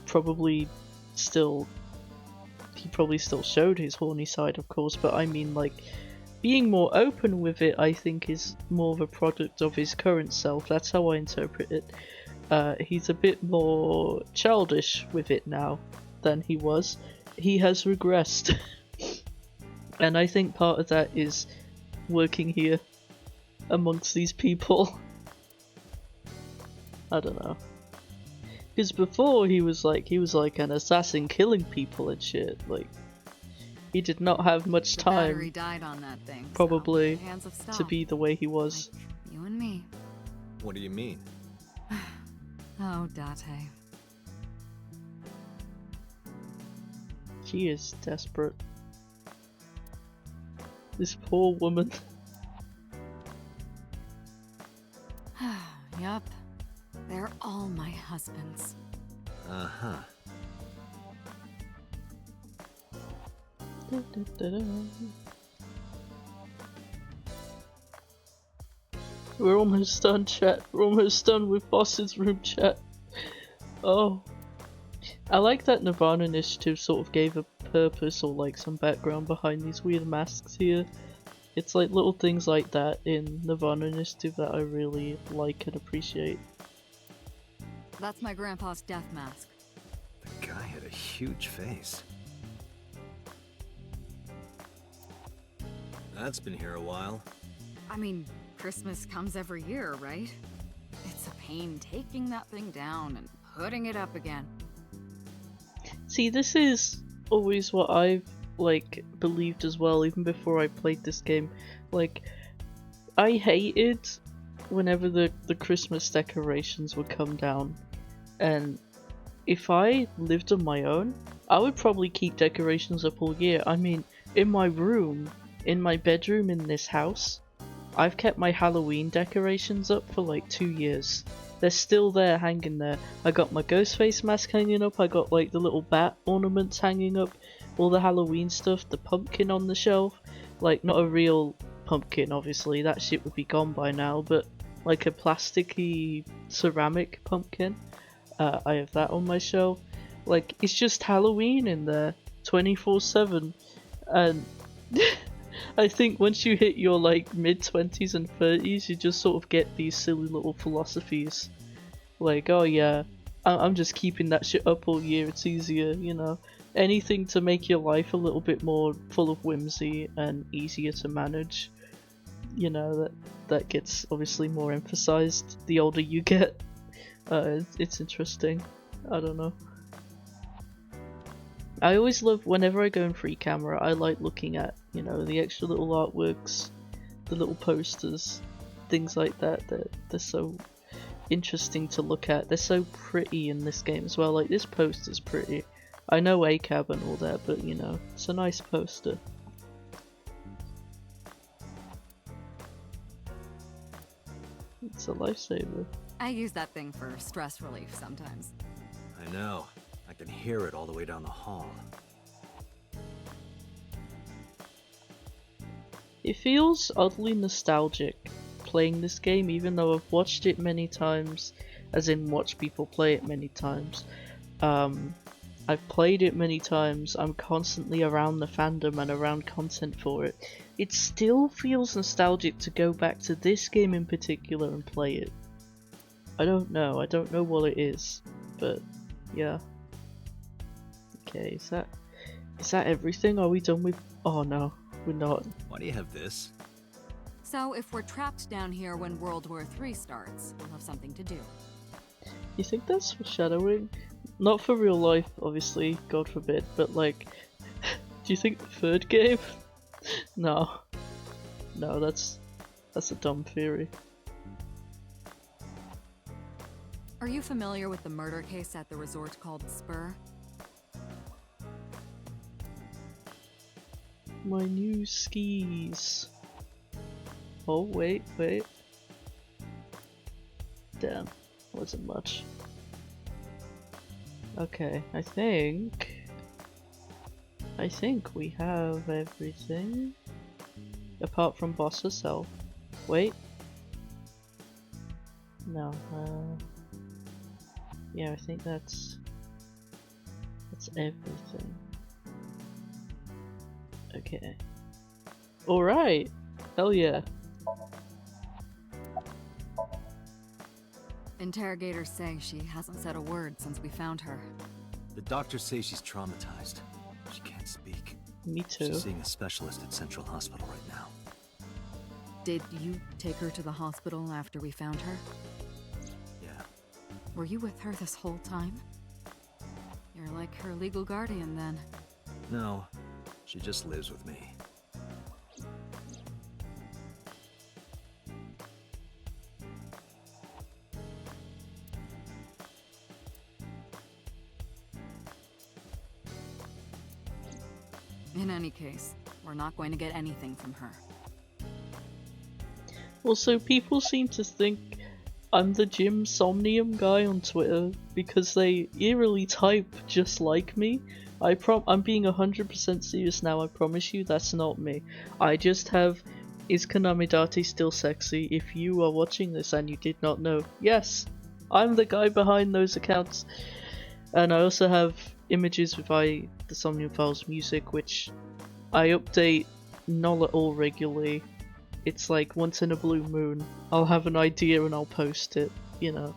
probably still, he probably still showed his horny side of course, but I mean, like, being more open with it I think is more of a product of his current self, that's how I interpret it. He's a bit more childish with it now than he was. He has regressed. And I think part of that is working here amongst these people. I don't know. Because before he was like an assassin killing people and shit. Like, he did not have much The battery time died on that thing, so probably hands of stone. to be the way he was. Like you and me. What do you mean? Oh, Date. She is desperate. This poor woman. Yup. They're all my husbands. Uh-huh. We're almost done, chat. We're almost done with Boss's room, chat. Oh. I like that Nirvana Initiative sort of gave a purpose or like some background behind these weird masks here. It's like little things like that in Nirvana Initiative that I really like and appreciate. That's my grandpa's death mask. The guy had a huge face. That's been here a while. I mean, Christmas comes every year, right? It's a pain taking that thing down and putting it up again. See, this is always what I've like believed as well, even before I played this game. Like, I hated whenever the Christmas decorations would come down, and if I lived on my own, I would probably keep decorations up all year. I mean, in my room, in my bedroom in this house, I've kept my Halloween decorations up for like 2 years. They're still there, hanging there. I got my ghost face mask hanging up, I got like the little bat ornaments hanging up, all the Halloween stuff, the pumpkin on the shelf. Like, not a real pumpkin obviously, that shit would be gone by now, but like a plasticky ceramic pumpkin. I have that on my shelf. Like, it's just Halloween in there 24/7, and I think once you hit your like mid-20s and 30s, you just sort of get these silly little philosophies. Like, oh yeah, I'm just keeping that shit up all year, it's easier, you know. Anything to make your life a little bit more full of whimsy and easier to manage. You know, that gets obviously more emphasized the older you get. It's interesting. I don't know. I always love, whenever I go in free camera, I like looking at, you know, the extra little artworks, the little posters, things like that. They're so interesting to look at. They're so pretty in this game as well. Like, this poster's pretty. I know ACAB and all that, but you know, it's a nice poster. It's a lifesaver. I use that thing for stress relief sometimes. I know. I can hear it all the way down the hall. It feels oddly nostalgic playing this game, even though I've watched it many times, as in watched people play it many times. I've played it many times, I'm constantly around the fandom and around content for it. It still feels nostalgic to go back to this game in particular and play it. I don't know what it is, but yeah. Okay, is that everything? Are we done with... Oh no, we're not. Why do you have this? So if we're trapped down here when World War III starts, we'll have something to do. You think that's foreshadowing? Not for real life, obviously, God forbid, but like, do you think the third game? No. No, that's a dumb theory. Are you familiar with the murder case at the resort called Spur? My new skis. Oh, wait. Damn, wasn't much. Okay, I think we have everything. Apart from Boss herself. Wait. No, yeah, I think that's everything. Okay. Alright! Hell yeah. Interrogators say she hasn't said a word since we found her. The doctors say she's traumatized. She can't speak. Me too. She's seeing a specialist at Central Hospital right now. Did you take her to the hospital after we found her? Yeah. Were you with her this whole time? You're like her legal guardian then. No, she just lives with me. In any case, we're not going to get anything from her. Also, people seem to think I'm the Jim Somnium guy on Twitter because they eerily type just like me. I'm being 100% serious now, I promise you, that's not me. I just have "Is Konamidate still sexy?" If you are watching this and you did not know, yes, I'm the guy behind those accounts. And I also have images by the Somnium Files music, which I update not at all regularly. It's like once in a blue moon, I'll have an idea and I'll post it, you know.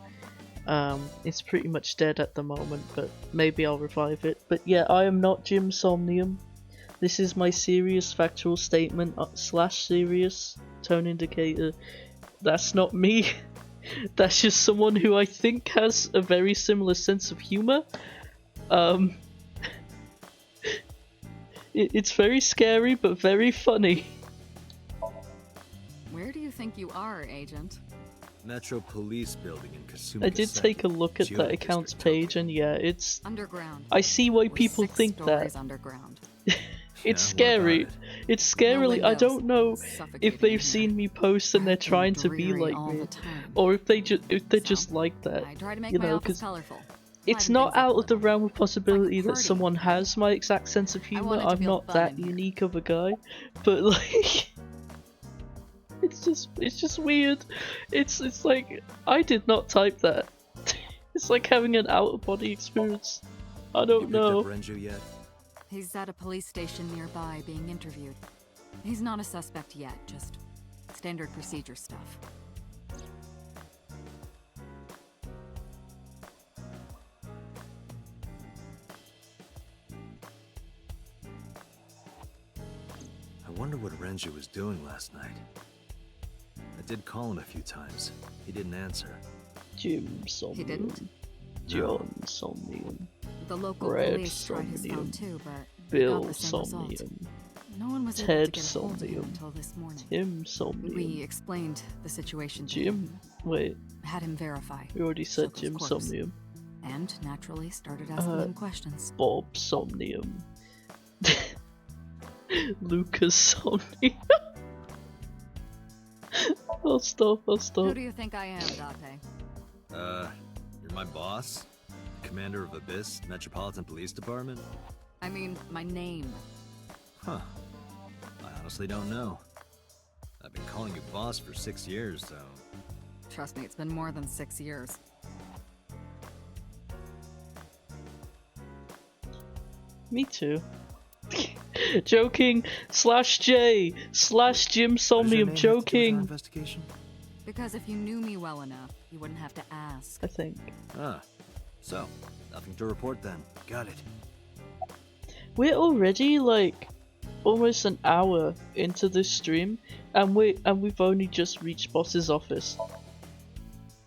It's pretty much dead at the moment, but maybe I'll revive it. But yeah, I am not Jim Somnium. This is my serious factual statement / serious tone indicator. That's not me. That's just someone who I think has a very similar sense of humor. It's very scary, but very funny. Where do you think you are, Agent? Metro Police Building in Kasumi. I did take a look at the accounts page, and yeah, it's... Underground. I see why We're people 6 think stories that. Underground. It's scary. It's scarily. No I don't windows. know Suffocating if in they've here. seen me post and they're Dark and trying to be dreary like all me, the time. or if they're So, just like that. I try to make You my know, office because colorful. it's Liven not things up out a of the little. realm of possibility Like a that party. someone has my exact sense of humor. want it to I'm feel not fun that in here. unique of a guy, but like, it's just weird. It's like I did not type that. It's like having an out of body experience. I You don't picked know. up Renju yet? He's at a police station nearby being interviewed. He's not a suspect yet, just standard procedure stuff. I wonder what Renju was doing last night. I did call him a few times. He didn't answer. Jim Somnium. He didn't? John Somnium. The local Red police tried his phone Somnium. too, but Bill got the same result. Somnium. No one was able Ted to get a hold of him Somnium. until this morning. Tim Somnium. We explained the situation to Jim. him, Wait, had him verify, we already said Shoko's Jim corpse. Somnium. and naturally started asking him questions. Bob Somnium. Lucas Somnium. I'll stop. Who do you think I am, Date? You're my boss? Commander of Abyss Metropolitan Police Department? I mean, my name. Huh. I honestly don't know. I've been calling you boss for 6 years, so... Trust me, it's been more than 6 years. Me too. Joking. /J / Jim Somnium. Joking. Investigation? Because if you knew me well enough, you wouldn't have to ask. I think. Ah. So, nothing to report then. Got it. We're already like almost an hour into this stream, and we've only just reached Boss's office.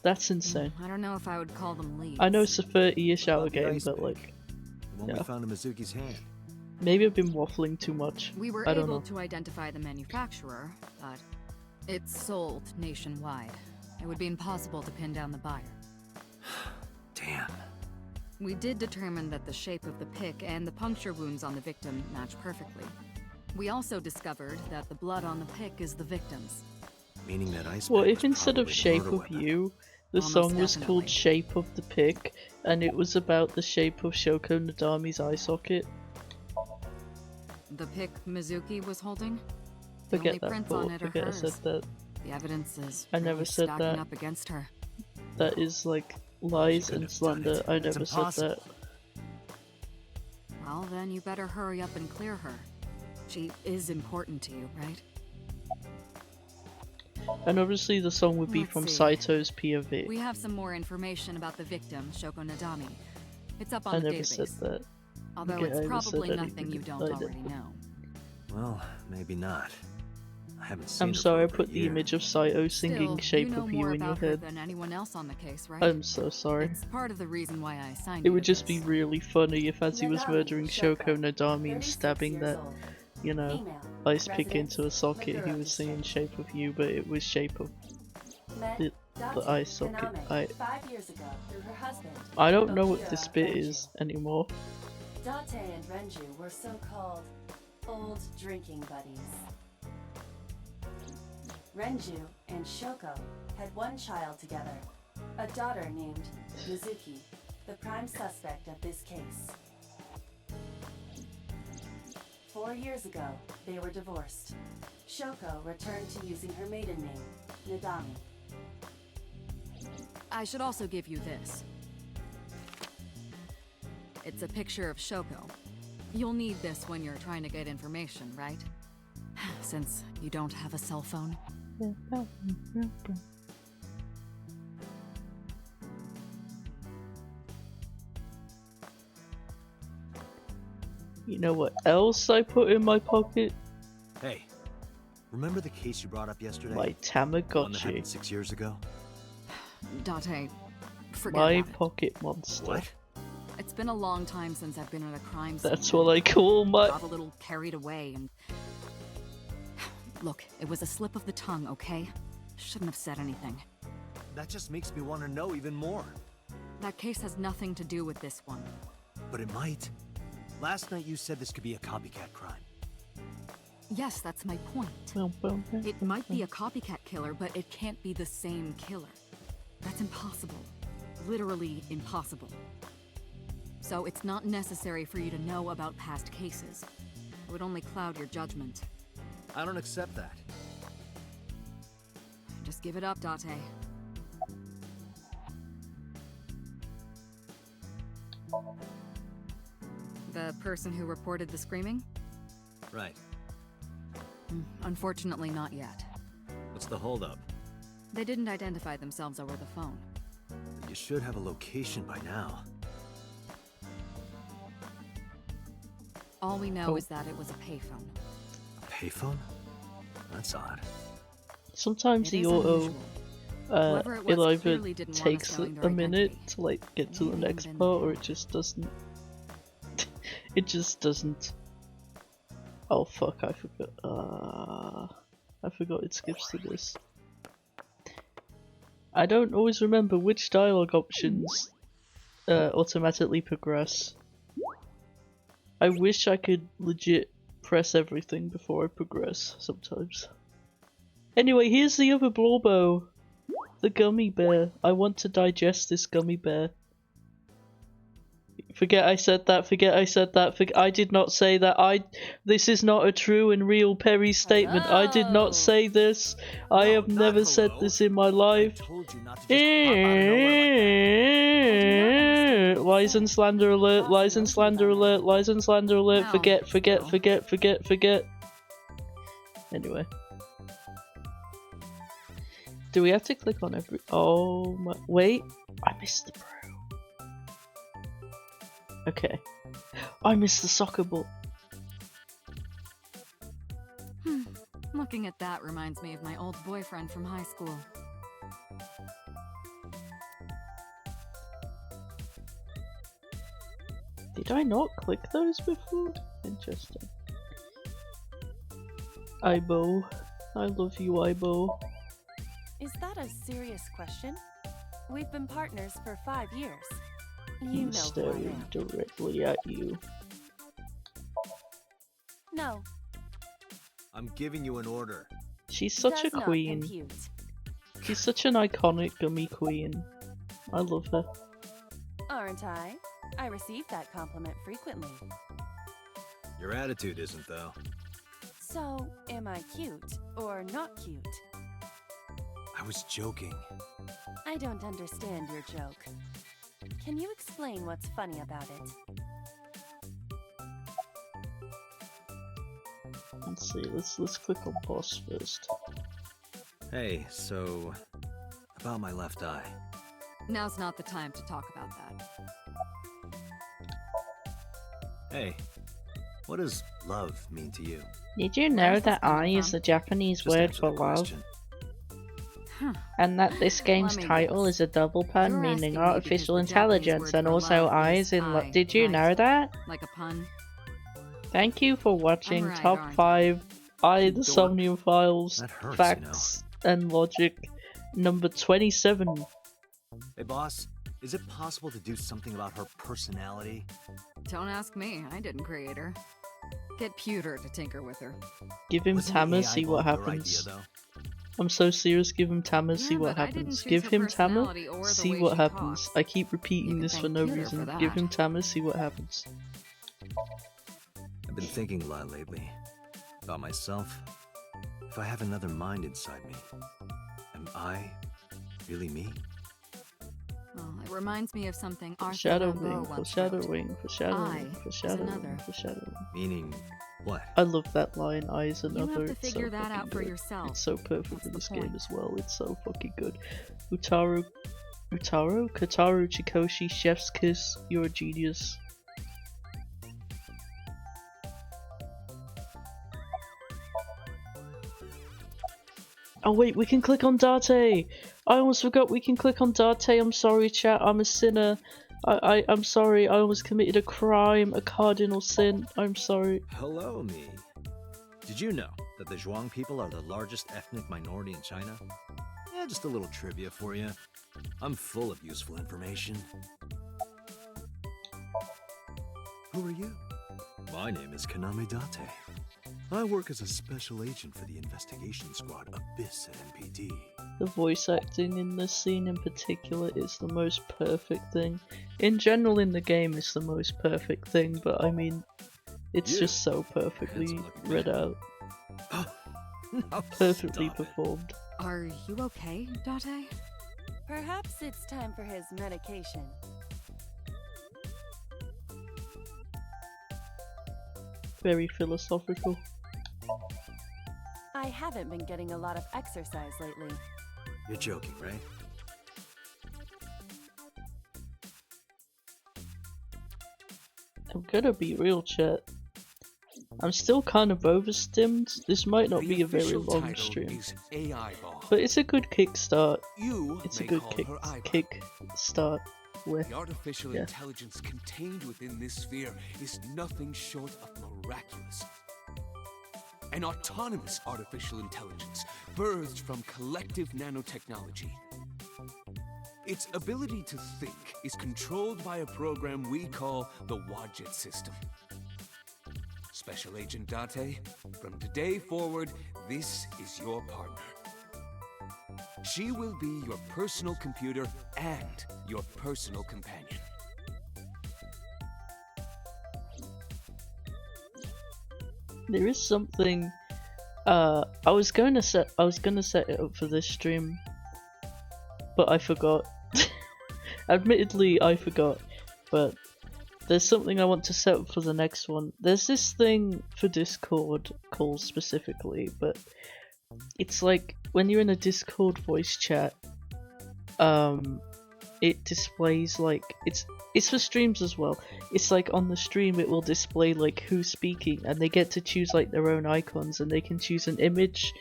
That's insane. I don't know if I would call them leads. I know it's a 30-ish hour About the game, ice but pick. like, The one yeah. we found in Mizuki's hand. maybe I've been waffling too much. We were I don't able know. to identify the manufacturer, but it's sold nationwide. It would be impossible to pin down the buyer. Damn. We did determine that the shape of the pick and the puncture wounds on the victim match perfectly. We also discovered that the blood on the pick is the victim's. Meaning that ice Well, pick if was instead of probably the Shape murder of weapon. You, the Almost song was called definitely. Shape of the Pick, and it was about the shape of Shoko Nadami's eye socket. The pick Mizuki was holding? The Forget only that prints thought. on it are Forget I hers. said that. The evidence is I never really said stacking that. up against her. That is like lies couldn't and have done slander. it. I It's never said impossible. that. Well, then you better hurry up and clear her. She is important to you, right? And obviously the song would be Let's from see. Saito's POV. We have some more information about the victim, Shoko Nadami. It's up on I the never database. said that. Although Okay, I it's never said probably anything nothing you don't I did. already know. Well, maybe not. I haven't seen I'm her sorry I for over put a the year. image of Saito singing Still, Shape you know of more You in your about her head. than anyone else on the case, right? I'm so sorry. It's part of the reason why I assigned It you would to just be this. really funny if as he was Nadami murdering Shoko Shoko, Nadami and 36 stabbing years that, old. you know, Female, ice pick residence, into a socket, he Maduro was singing district. Shape of You, but it was Shape of Met the Date eye socket. Kaname 5 years ago through her husband. I don't know what Okura this bit Renju. is anymore. Date and Renju were so-called old drinking buddies. Renju and Shoko had one child together, a daughter named Mizuki, the prime suspect of this case. 4 years ago, they were divorced. Shoko returned to using her maiden name, Nadami. I should also give you this. It's a picture of Shoko. You'll need this when you're trying to get information, right? Since you don't have a cell phone. You know what else I put in my pocket? Hey, remember the case you brought up yesterday? My The one that Tamagotchi. happened 6 years ago? Date, forget My about it. pocket monster. What? It's been a long time since I've been at a crime scene. That's what I call my. Got a little carried away and... Look, it was a slip of the tongue, okay? Shouldn't have said anything. That just makes me want to know even more. That case has nothing to do with this one. But it might. Last night you said this could be a copycat crime. Yes, that's my point. It might be a copycat killer, but it can't be the same killer. That's impossible. Literally impossible. So it's not necessary for you to know about past cases. It would only cloud your judgment. I don't accept that. Just give it up, Date. The person who reported the screaming? Right. Unfortunately, not yet. What's the holdup? They didn't identify themselves over the phone. You should have a location by now. All we know Oh. is that it was a payphone. A payphone? That's odd. Sometimes It the is auto, unusual. Whoever it was it either clearly didn't want us takes knowing their a minute identity. to like get to the Maybe next even part, or it just doesn't. It just doesn't. Oh fuck, I forgot. I forgot it skips to this. I don't always remember which dialogue options automatically progress. I wish I could legit press everything before I progress sometimes. Anyway, here's the other Blorbo. The gummy bear. I want to digest this gummy bear. Forget I said that, forget I said that, I did not say that, this is not a true and real Perry statement. I did not say this. I have never said this in my life. Lies and slander alert, lies and slander alert, lies and slander alert, forget. Anyway. Do we have to click on every- oh my- wait, I missed the brew. Okay. I missed the soccer ball. Looking at that reminds me of my old boyfriend from high school. Did I not click those before? Interesting. Ibo. I love you, Ibo. Is that a serious question? We've been partners for 5 years. You know who I Staring am. directly at you. No, I'm giving you an order. She's such a does not queen. compute. She's such an iconic gummy queen. I love her. Aren't I? I receive that compliment frequently. Your attitude isn't, though. So, am I cute or not cute? I was joking. I don't understand your joke. Can you explain what's funny about it? Let's see, let's click on boss first. Hey, so about my left eye. Now's not the time to talk about that. Hey, what does love mean to you? Did you Where's know this that coming I is from? the Japanese Just word answer for the love? question. And that this game's Let me title guess. is a double pun You're meaning asking me artificial because the Japanese intelligence word and for also love eyes is in love. eye, Did you right? know that? Like a pun? Thank you for watching right, Top aren't 5 I the Dork. Somnium Files That hurts, Facts and Logic number 27. Hey, boss, is it possible to do something about her personality? Don't ask me. I didn't create her. Get Pewter to tinker with her. Give him Wasn't Tammer, AI see what your idea, happens. though? I'm so serious, give him Tammer, see Yeah, what but I didn't happens. choose Give her him Tammer, personality or the see way what she happens. talks. I keep You repeating can this for thank no Pewter reason. for Give that. him Tammer, see what happens. I've been thinking a lot lately. About myself. If I have another mind inside me, am I really me? Well, it reminds me of something Arthur Foreshadowing, Rimbaud once wrote. foreshadowing, foreshadowing, I is foreshadowing, another. foreshadowing. Meaning what? I love that line, I is You another. have to It's figure so that fucking out for good. yourself. It's so perfect That's for the this game point. as well. It's so fucking good. Kataru Chikoshi, Chef's Kiss, you're a genius. Oh wait, we can click on Date! I almost forgot we can click on Date. I'm sorry chat, I'm a sinner. I'm sorry, I almost committed a crime, a cardinal sin. I'm sorry. Hello, me. Did you know that the Zhuang people are the largest ethnic minority in China? Yeah, just a little trivia for you. I'm full of useful information. Who are you? My name is Kaname Date. I work as a special agent for the investigation squad Abyss at MPD. The voice acting in this scene in particular is the most perfect thing. In general in the game it's the most perfect thing, but I mean, it's You, just so perfectly handsome-looking read man. out, Now perfectly stop it. performed. Are you okay, Date? Perhaps it's time for his medication. Very philosophical. I haven't been getting a lot of exercise lately. You're joking, right? I'm gonna be real, chat. I'm still kind of overstimmed. This might not be a very long stream, AI Ball. but it's a good kickstart. You It's may a good call her Iva. kick start. with. The artificial Yeah. intelligence contained within this sphere is nothing short of miraculous. An autonomous artificial intelligence birthed from collective nanotechnology. Its ability to think is controlled by a program we call the Wadjet system. Special Agent Date, from today forward, this is your partner. She will be your personal computer and your personal companion. There is something. I was gonna set it up for this stream, but I forgot. Admittedly, I forgot. But there's something I want to set up for the next one. There's this thing for Discord calls specifically, but it's like when you're in a Discord voice chat, it displays like it's for streams as well. It's like on the stream it will display like who's speaking, and they get to choose like their own icons, and they can choose an image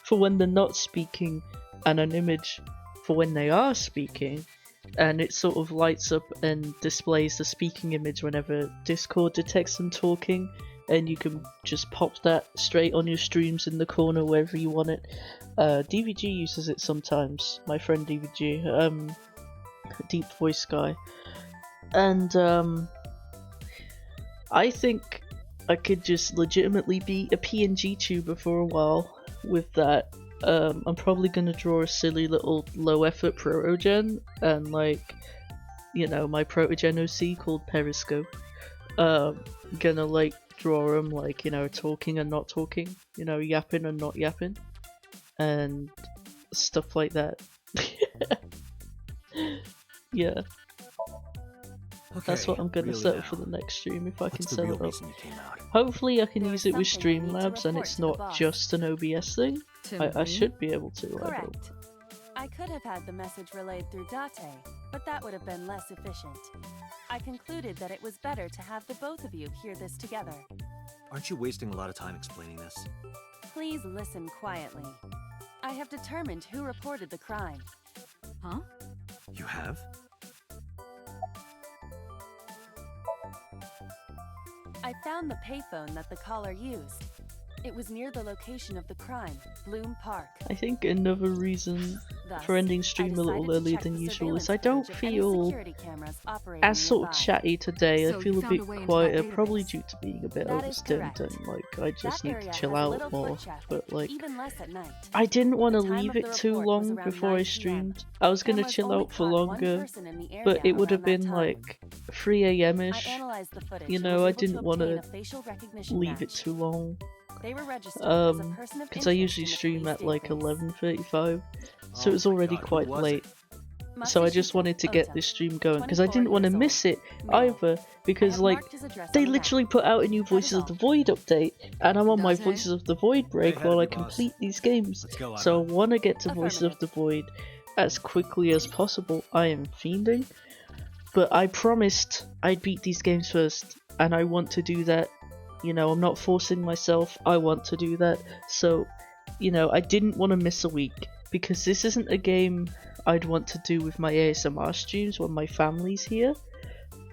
for when they're not speaking and an image for when they are speaking, and it sort of lights up and displays the speaking image whenever Discord detects them talking, and you can just pop that straight on your streams in the corner wherever you want it. DVG uses it sometimes, my friend DVG, Deep Voice guy, and I think I could just legitimately be a PNG tuber for a while with that. I'm probably gonna draw a silly little low effort protogen and like, you know, my protogen OC called Periscope. Gonna like draw them like, you know, talking and not talking, you know, yapping and not yapping, and stuff like that. Yeah. Okay, That's what I'm gonna really set now. up for the next stream if I can What's the set real it up. reason you came out? Hopefully I can There use is it with something I need to Streamlabs and report it's to the not boss. just an OBS thing. To I me? should be able to, I hope. Correct. I could have had the message relayed through Date, but that would have been less efficient. I concluded that it was better to have the both of you hear this together. Aren't you wasting a lot of time explaining this? Please listen quietly. I have determined who reported the crime. Huh? You have? I found the payphone that the caller used. It was near the location of the crime, Bloom Park. I think another reason Thus, for ending I stream a little decided to earlier check than the usual is surveillance I don't footage of any feel security cameras operating as sort of nearby. chatty today. So I feel you a found bit a way into quieter, that probably database. due to being a bit That is overstimmed correct. and like I just That need area to chill has out little more. foot traffic, But like even less at night. I didn't want to The time leave of it the too report was long around before 9 I PM. streamed. I was gonna Cameras chill only out for caught one longer, person in the area but it would around have been that time. like 3 a.m. I ish. analyzed the footage You and know, was I able to didn't want obtain to a facial recognition leave it match. too long. They were registered as a person of Because interest I usually in the stream police at like database. 11:35, so Oh it's my already God, who quite was late. it? So I just Matsushita wanted to get Ota, this stream going because I 24 didn't want to years miss old, it male. either, I because have like marked his address they on the map. literally put out a new That is Voices of all. the Void update, and I'm on my Dante? Voices of the Void break Hey, while I Heavy Boss. complete these games. Let's go, So I Ivan. want to get to Voices of the Affirmative. Void as quickly as possible. I am fiending, but I promised I'd beat these games first, and I want to do that. You know, I'm not forcing myself, I want to do that. So, you know, I didn't want to miss a week, because this isn't a game I'd want to do with my ASMR streams when my family's here.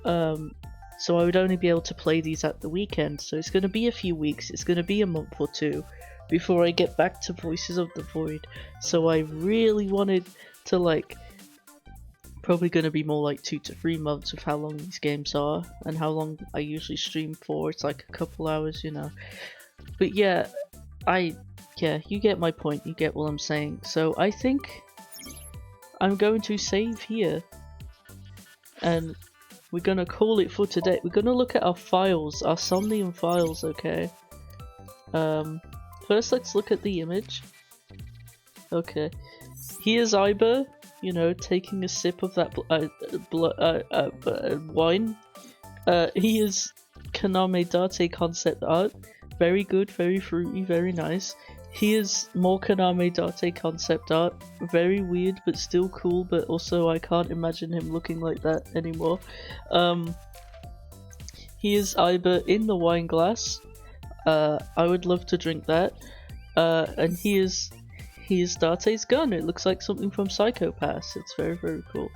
So I would only be able to play these at the weekend, so it's going to be a few weeks, it's going to be a month or two before I get back to Voices of the Void. So I really wanted to like, probably going to be more like 2 to 3 months with how long these games are and how long I usually stream for. It's like a couple hours, you know. But yeah, you get my point, you get what I'm saying. So I think I'm going to save here, and we're gonna call it for today. We're gonna look at our files, our Somnium Files, okay? First let's look at the image. Okay, here's Iber, you know, taking a sip of that wine. He is Kaname Date concept art. Very good, very fruity, very nice. Here's more Kaname Date concept art. Very weird, but still cool, but also I can't imagine him looking like that anymore. Here's Iber in the wine glass. I would love to drink that. And here's Date's gun. It looks like something from Psycho Pass. It's very, very cool.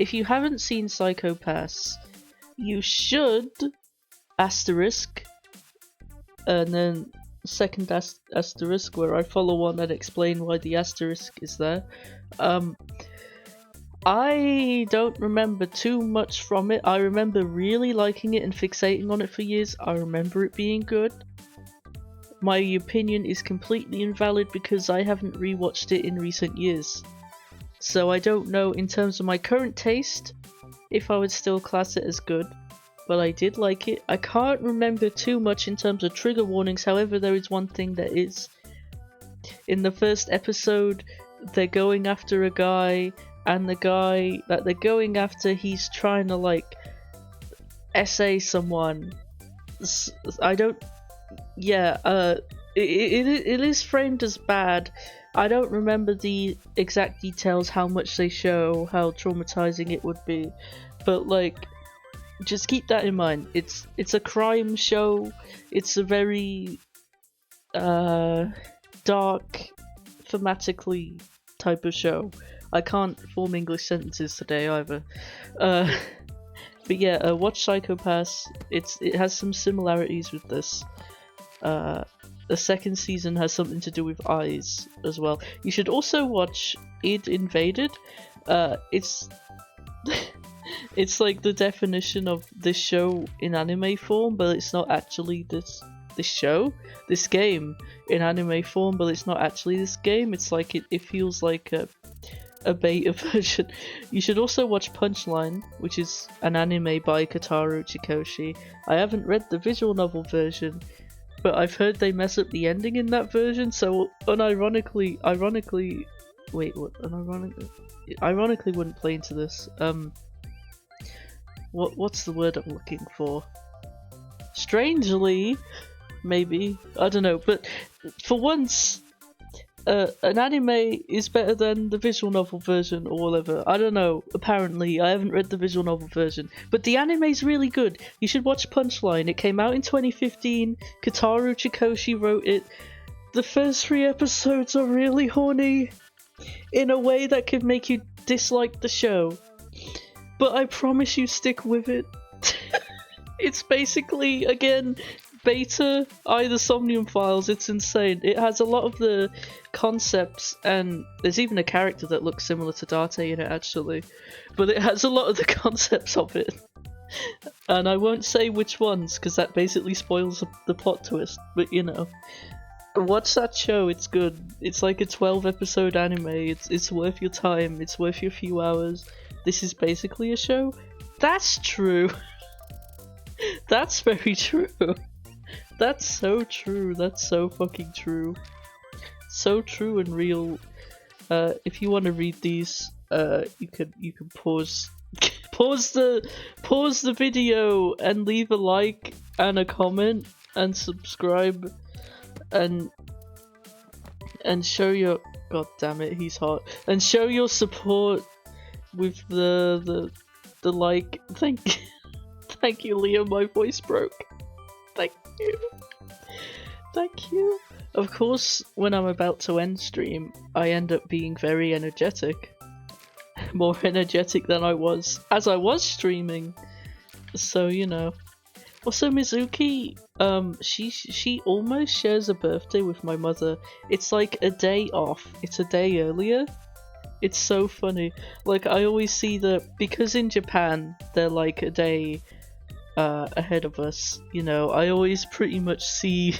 if you haven't seen Psycho Pass, you should asterisk, and then second asterisk where I follow on and explain why the asterisk is there. I don't remember too much from it. I remember really liking it and fixating on it for years. I remember it being good. My opinion is completely invalid because I haven't rewatched it in recent years. So I don't know in terms of my current taste if I would still class it as good. But I did like it. I can't remember too much in terms of trigger warnings, however there is one thing that is. In the first episode, they're going after a guy, and the guy that they're going after, he's trying to like essay someone. I don't... Yeah, it is framed as bad. I don't remember the exact details, how much they show, how traumatizing it would be. But like, just keep that in mind. It's a crime show. It's a very dark, thematically type of show. I can't form English sentences today either. But yeah, watch Psycho Pass. It has some similarities with this. The second season has something to do with eyes as well. You should also watch Id Invaded. It's it's like the definition of this show in anime form, but it's not actually this game in anime form, but it's not actually this game. It's like it feels like a beta version. You should also watch Punchline, which is an anime by Kotaro Chikoshi. I haven't read the visual novel version, but I've heard they mess up the ending in that version, so ironically wouldn't play into this. What's the word I'm looking for? Strangely, maybe, I don't know, but for once, an anime is better than the visual novel version or whatever. I don't know, apparently. I haven't read the visual novel version. But the anime's really good. You should watch Punchline. It came out in 2015. Kotaro Chikoshi wrote it. The first 3 episodes are really horny in a way that could make you dislike the show. But I promise you stick with it. It's basically, again, beta, either Somnium Files. It's insane. It has a lot of the concepts, and there's even a character that looks similar to Date in it actually, but it has a lot of the concepts of it. And I won't say which ones because that basically spoils the plot twist, but you know, watch that show. It's good. It's like a 12 episode anime. It's worth your time. It's worth your few hours. This is basically a show. That's true. That's very true. That's so true. That's so fucking true. So true and real. If you want to read these, you can pause pause the video and leave a like and a comment and subscribe and show your, god damn it, he's hot, and show your support with the like. Thank you, Liam. My voice broke. Thank you. Thank you. Of course, when I'm about to end stream, I end up being very energetic. More energetic than I was as I was streaming. So, you know. Also, Mizuki, she almost shares a birthday with my mother. It's like a day off. It's a day earlier. It's so funny. Like, I always see that, because in Japan, they're like a day ahead of us, you know, I always pretty much see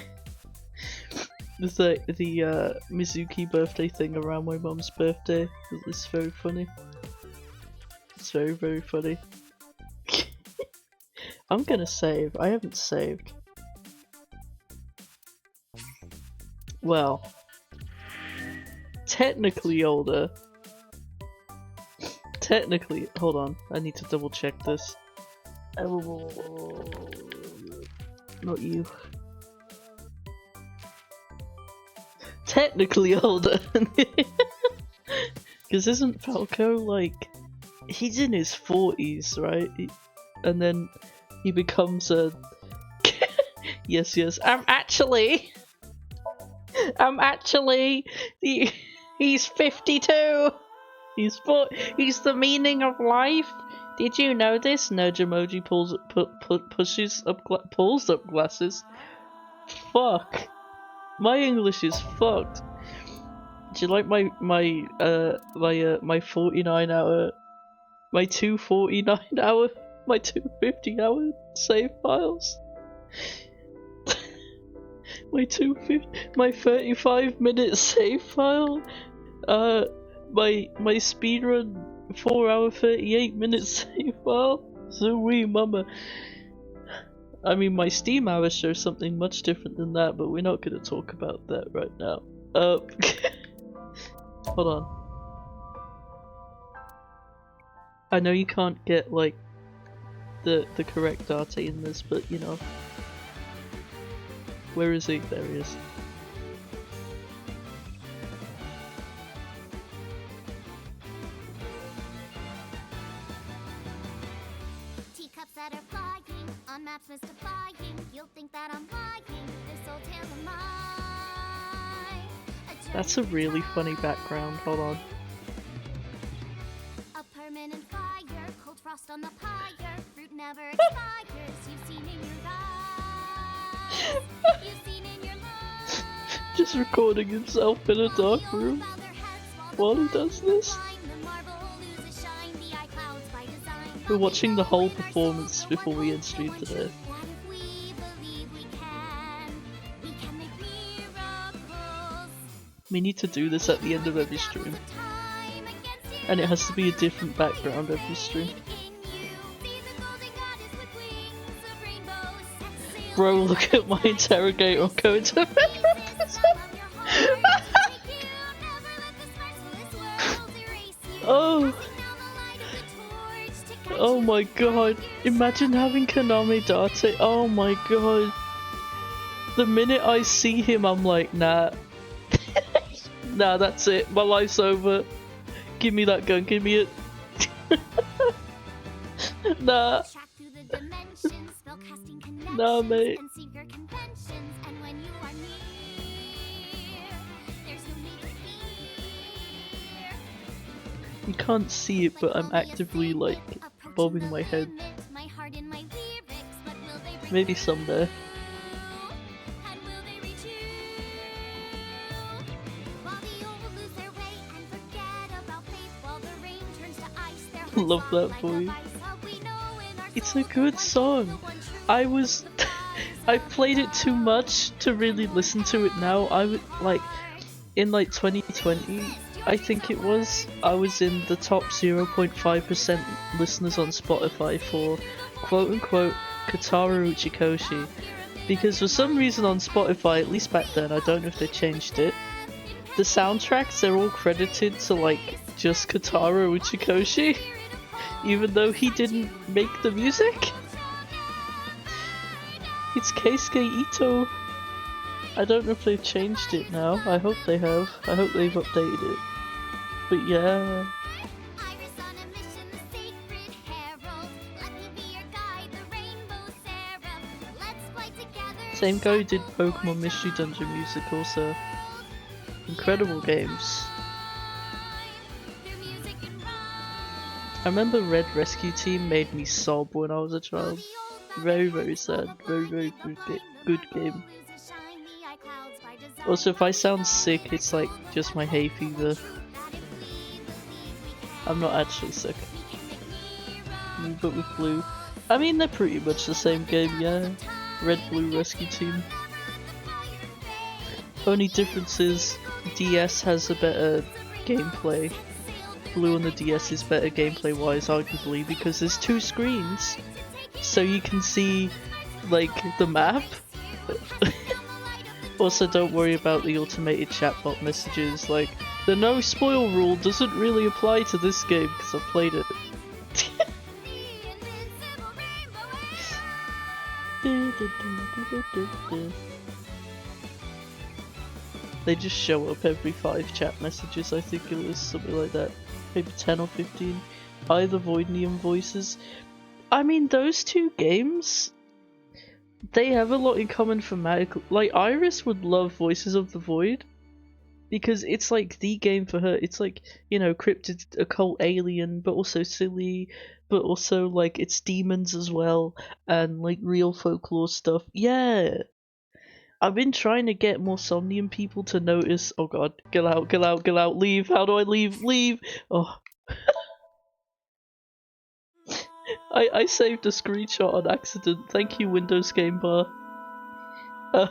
the Mizuki birthday thing around my mum's birthday. It's very funny. It's very, very funny. I'm gonna save. I haven't saved. Well, technically older. Technically, hold on, I need to double check this. Not you. Technically older. Because isn't Falco like, he's in his 40s, right? And then he becomes a yes, I'm actually he's 52. He's the meaning of life. Did you know this? Nudge emoji pulls up glasses. Fuck. My English is fucked. Do you like my 49 hour, my 249 hour, my 250 hour save files? my 35-minute save file? My speedrun 4 hour 38-minute save file? So wee mama. I mean, my Steam hours show something much different than that, but we're not gonna talk about that right now. Hold on. I know you can't get like the correct data in this, but you know. Where is he? There he is. Teacups that are flying on maps mystifying. You'll think that I'm lying. This old tale of mine. That's a really funny background. Hold on. A permanent fire, cold frost on the pyre. Fruit never expires. You've seen in your eyes. You've seen in your life. Just recording himself in a dark room while he does this. We're watching the whole performance before we end stream today. We need to do this at the end of every stream. And it has to be a different background every stream. Bro, look at my interrogator going to Oh! Oh my god, imagine having Konami Date. Oh my god. The minute I see him, I'm like, nah. Nah, that's it. My life's over. Give me that gun, give me it. Nah. Nah, mate. You can't see it, but I'm actively like bobbing my head. Maybe someday. Love that for you. It's a good song. I played it too much to really listen to it now. I would like in like 2020. I think it was, I was in the top 0.5% listeners on Spotify for quote-unquote Kotaro Uchikoshi, because for some reason on Spotify, at least back then, I don't know if they changed it, the soundtracks, they're all credited to like just Kotaro Uchikoshi, even though he didn't make the music. It's Keisuke Ito. I don't know if they've changed it now. I hope they have. I hope they've updated it. But yeah. Same guy who did Pokemon Mystery Dungeon music also. Incredible games. I remember Red Rescue Team made me sob when I was a child. Very, very sad. Very, very good game. Also, if I sound sick, it's like just my hay fever. I'm not actually sick. But with blue. I mean, they're pretty much the same game, yeah. Red-Blue Rescue Team. Only difference is DS has a better gameplay. Blue on the DS is better gameplay-wise, arguably, because there's two screens. So you can see, like, the map. Also, don't worry about the automated chatbot messages, like, the no spoil rule doesn't really apply to this game, because I've played it. They just show up every 5 chat messages, I think it was, something like that. Maybe 10 or 15. Either Voidnium voices. I mean, those two games, they have a lot in common thematically. Like, Iris would love Voices of the Void, because it's like the game for her. It's like, you know, cryptid occult alien, but also silly, but also like it's demons as well, and like real folklore stuff. Yeah. I've been trying to get more Somnium people to notice. Oh god, get out, get out, get out, leave. How do I leave? Leave! Oh. I saved a screenshot on accident. Thank you, Windows Game Bar. But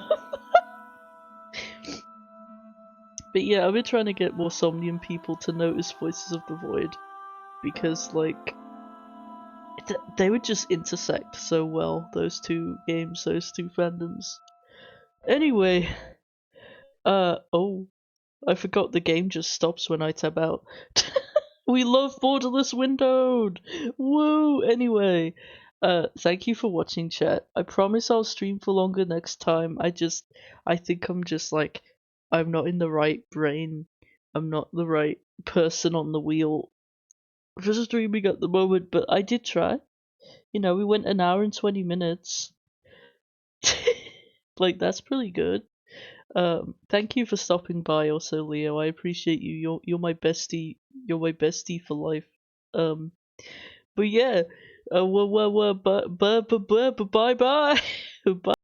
yeah, I've been trying to get more Somnium people to notice Voices of the Void, because like they would just intersect so well, those two games, those two fandoms. Anyway, oh, I forgot the game just stops when I tab out. We love borderless windowed! Woo! Anyway, thank you for watching, chat. I promise I'll stream for longer next time. I think I'm just like, I'm not in the right brain. I'm not the right person on the wheel for streaming at the moment, but I did try. You know, we went an hour and 20 minutes. Like, that's pretty good. Thank you for stopping by also, Leo. I appreciate you. You're my bestie. You're my bestie for life. But yeah, bye bye. Bye.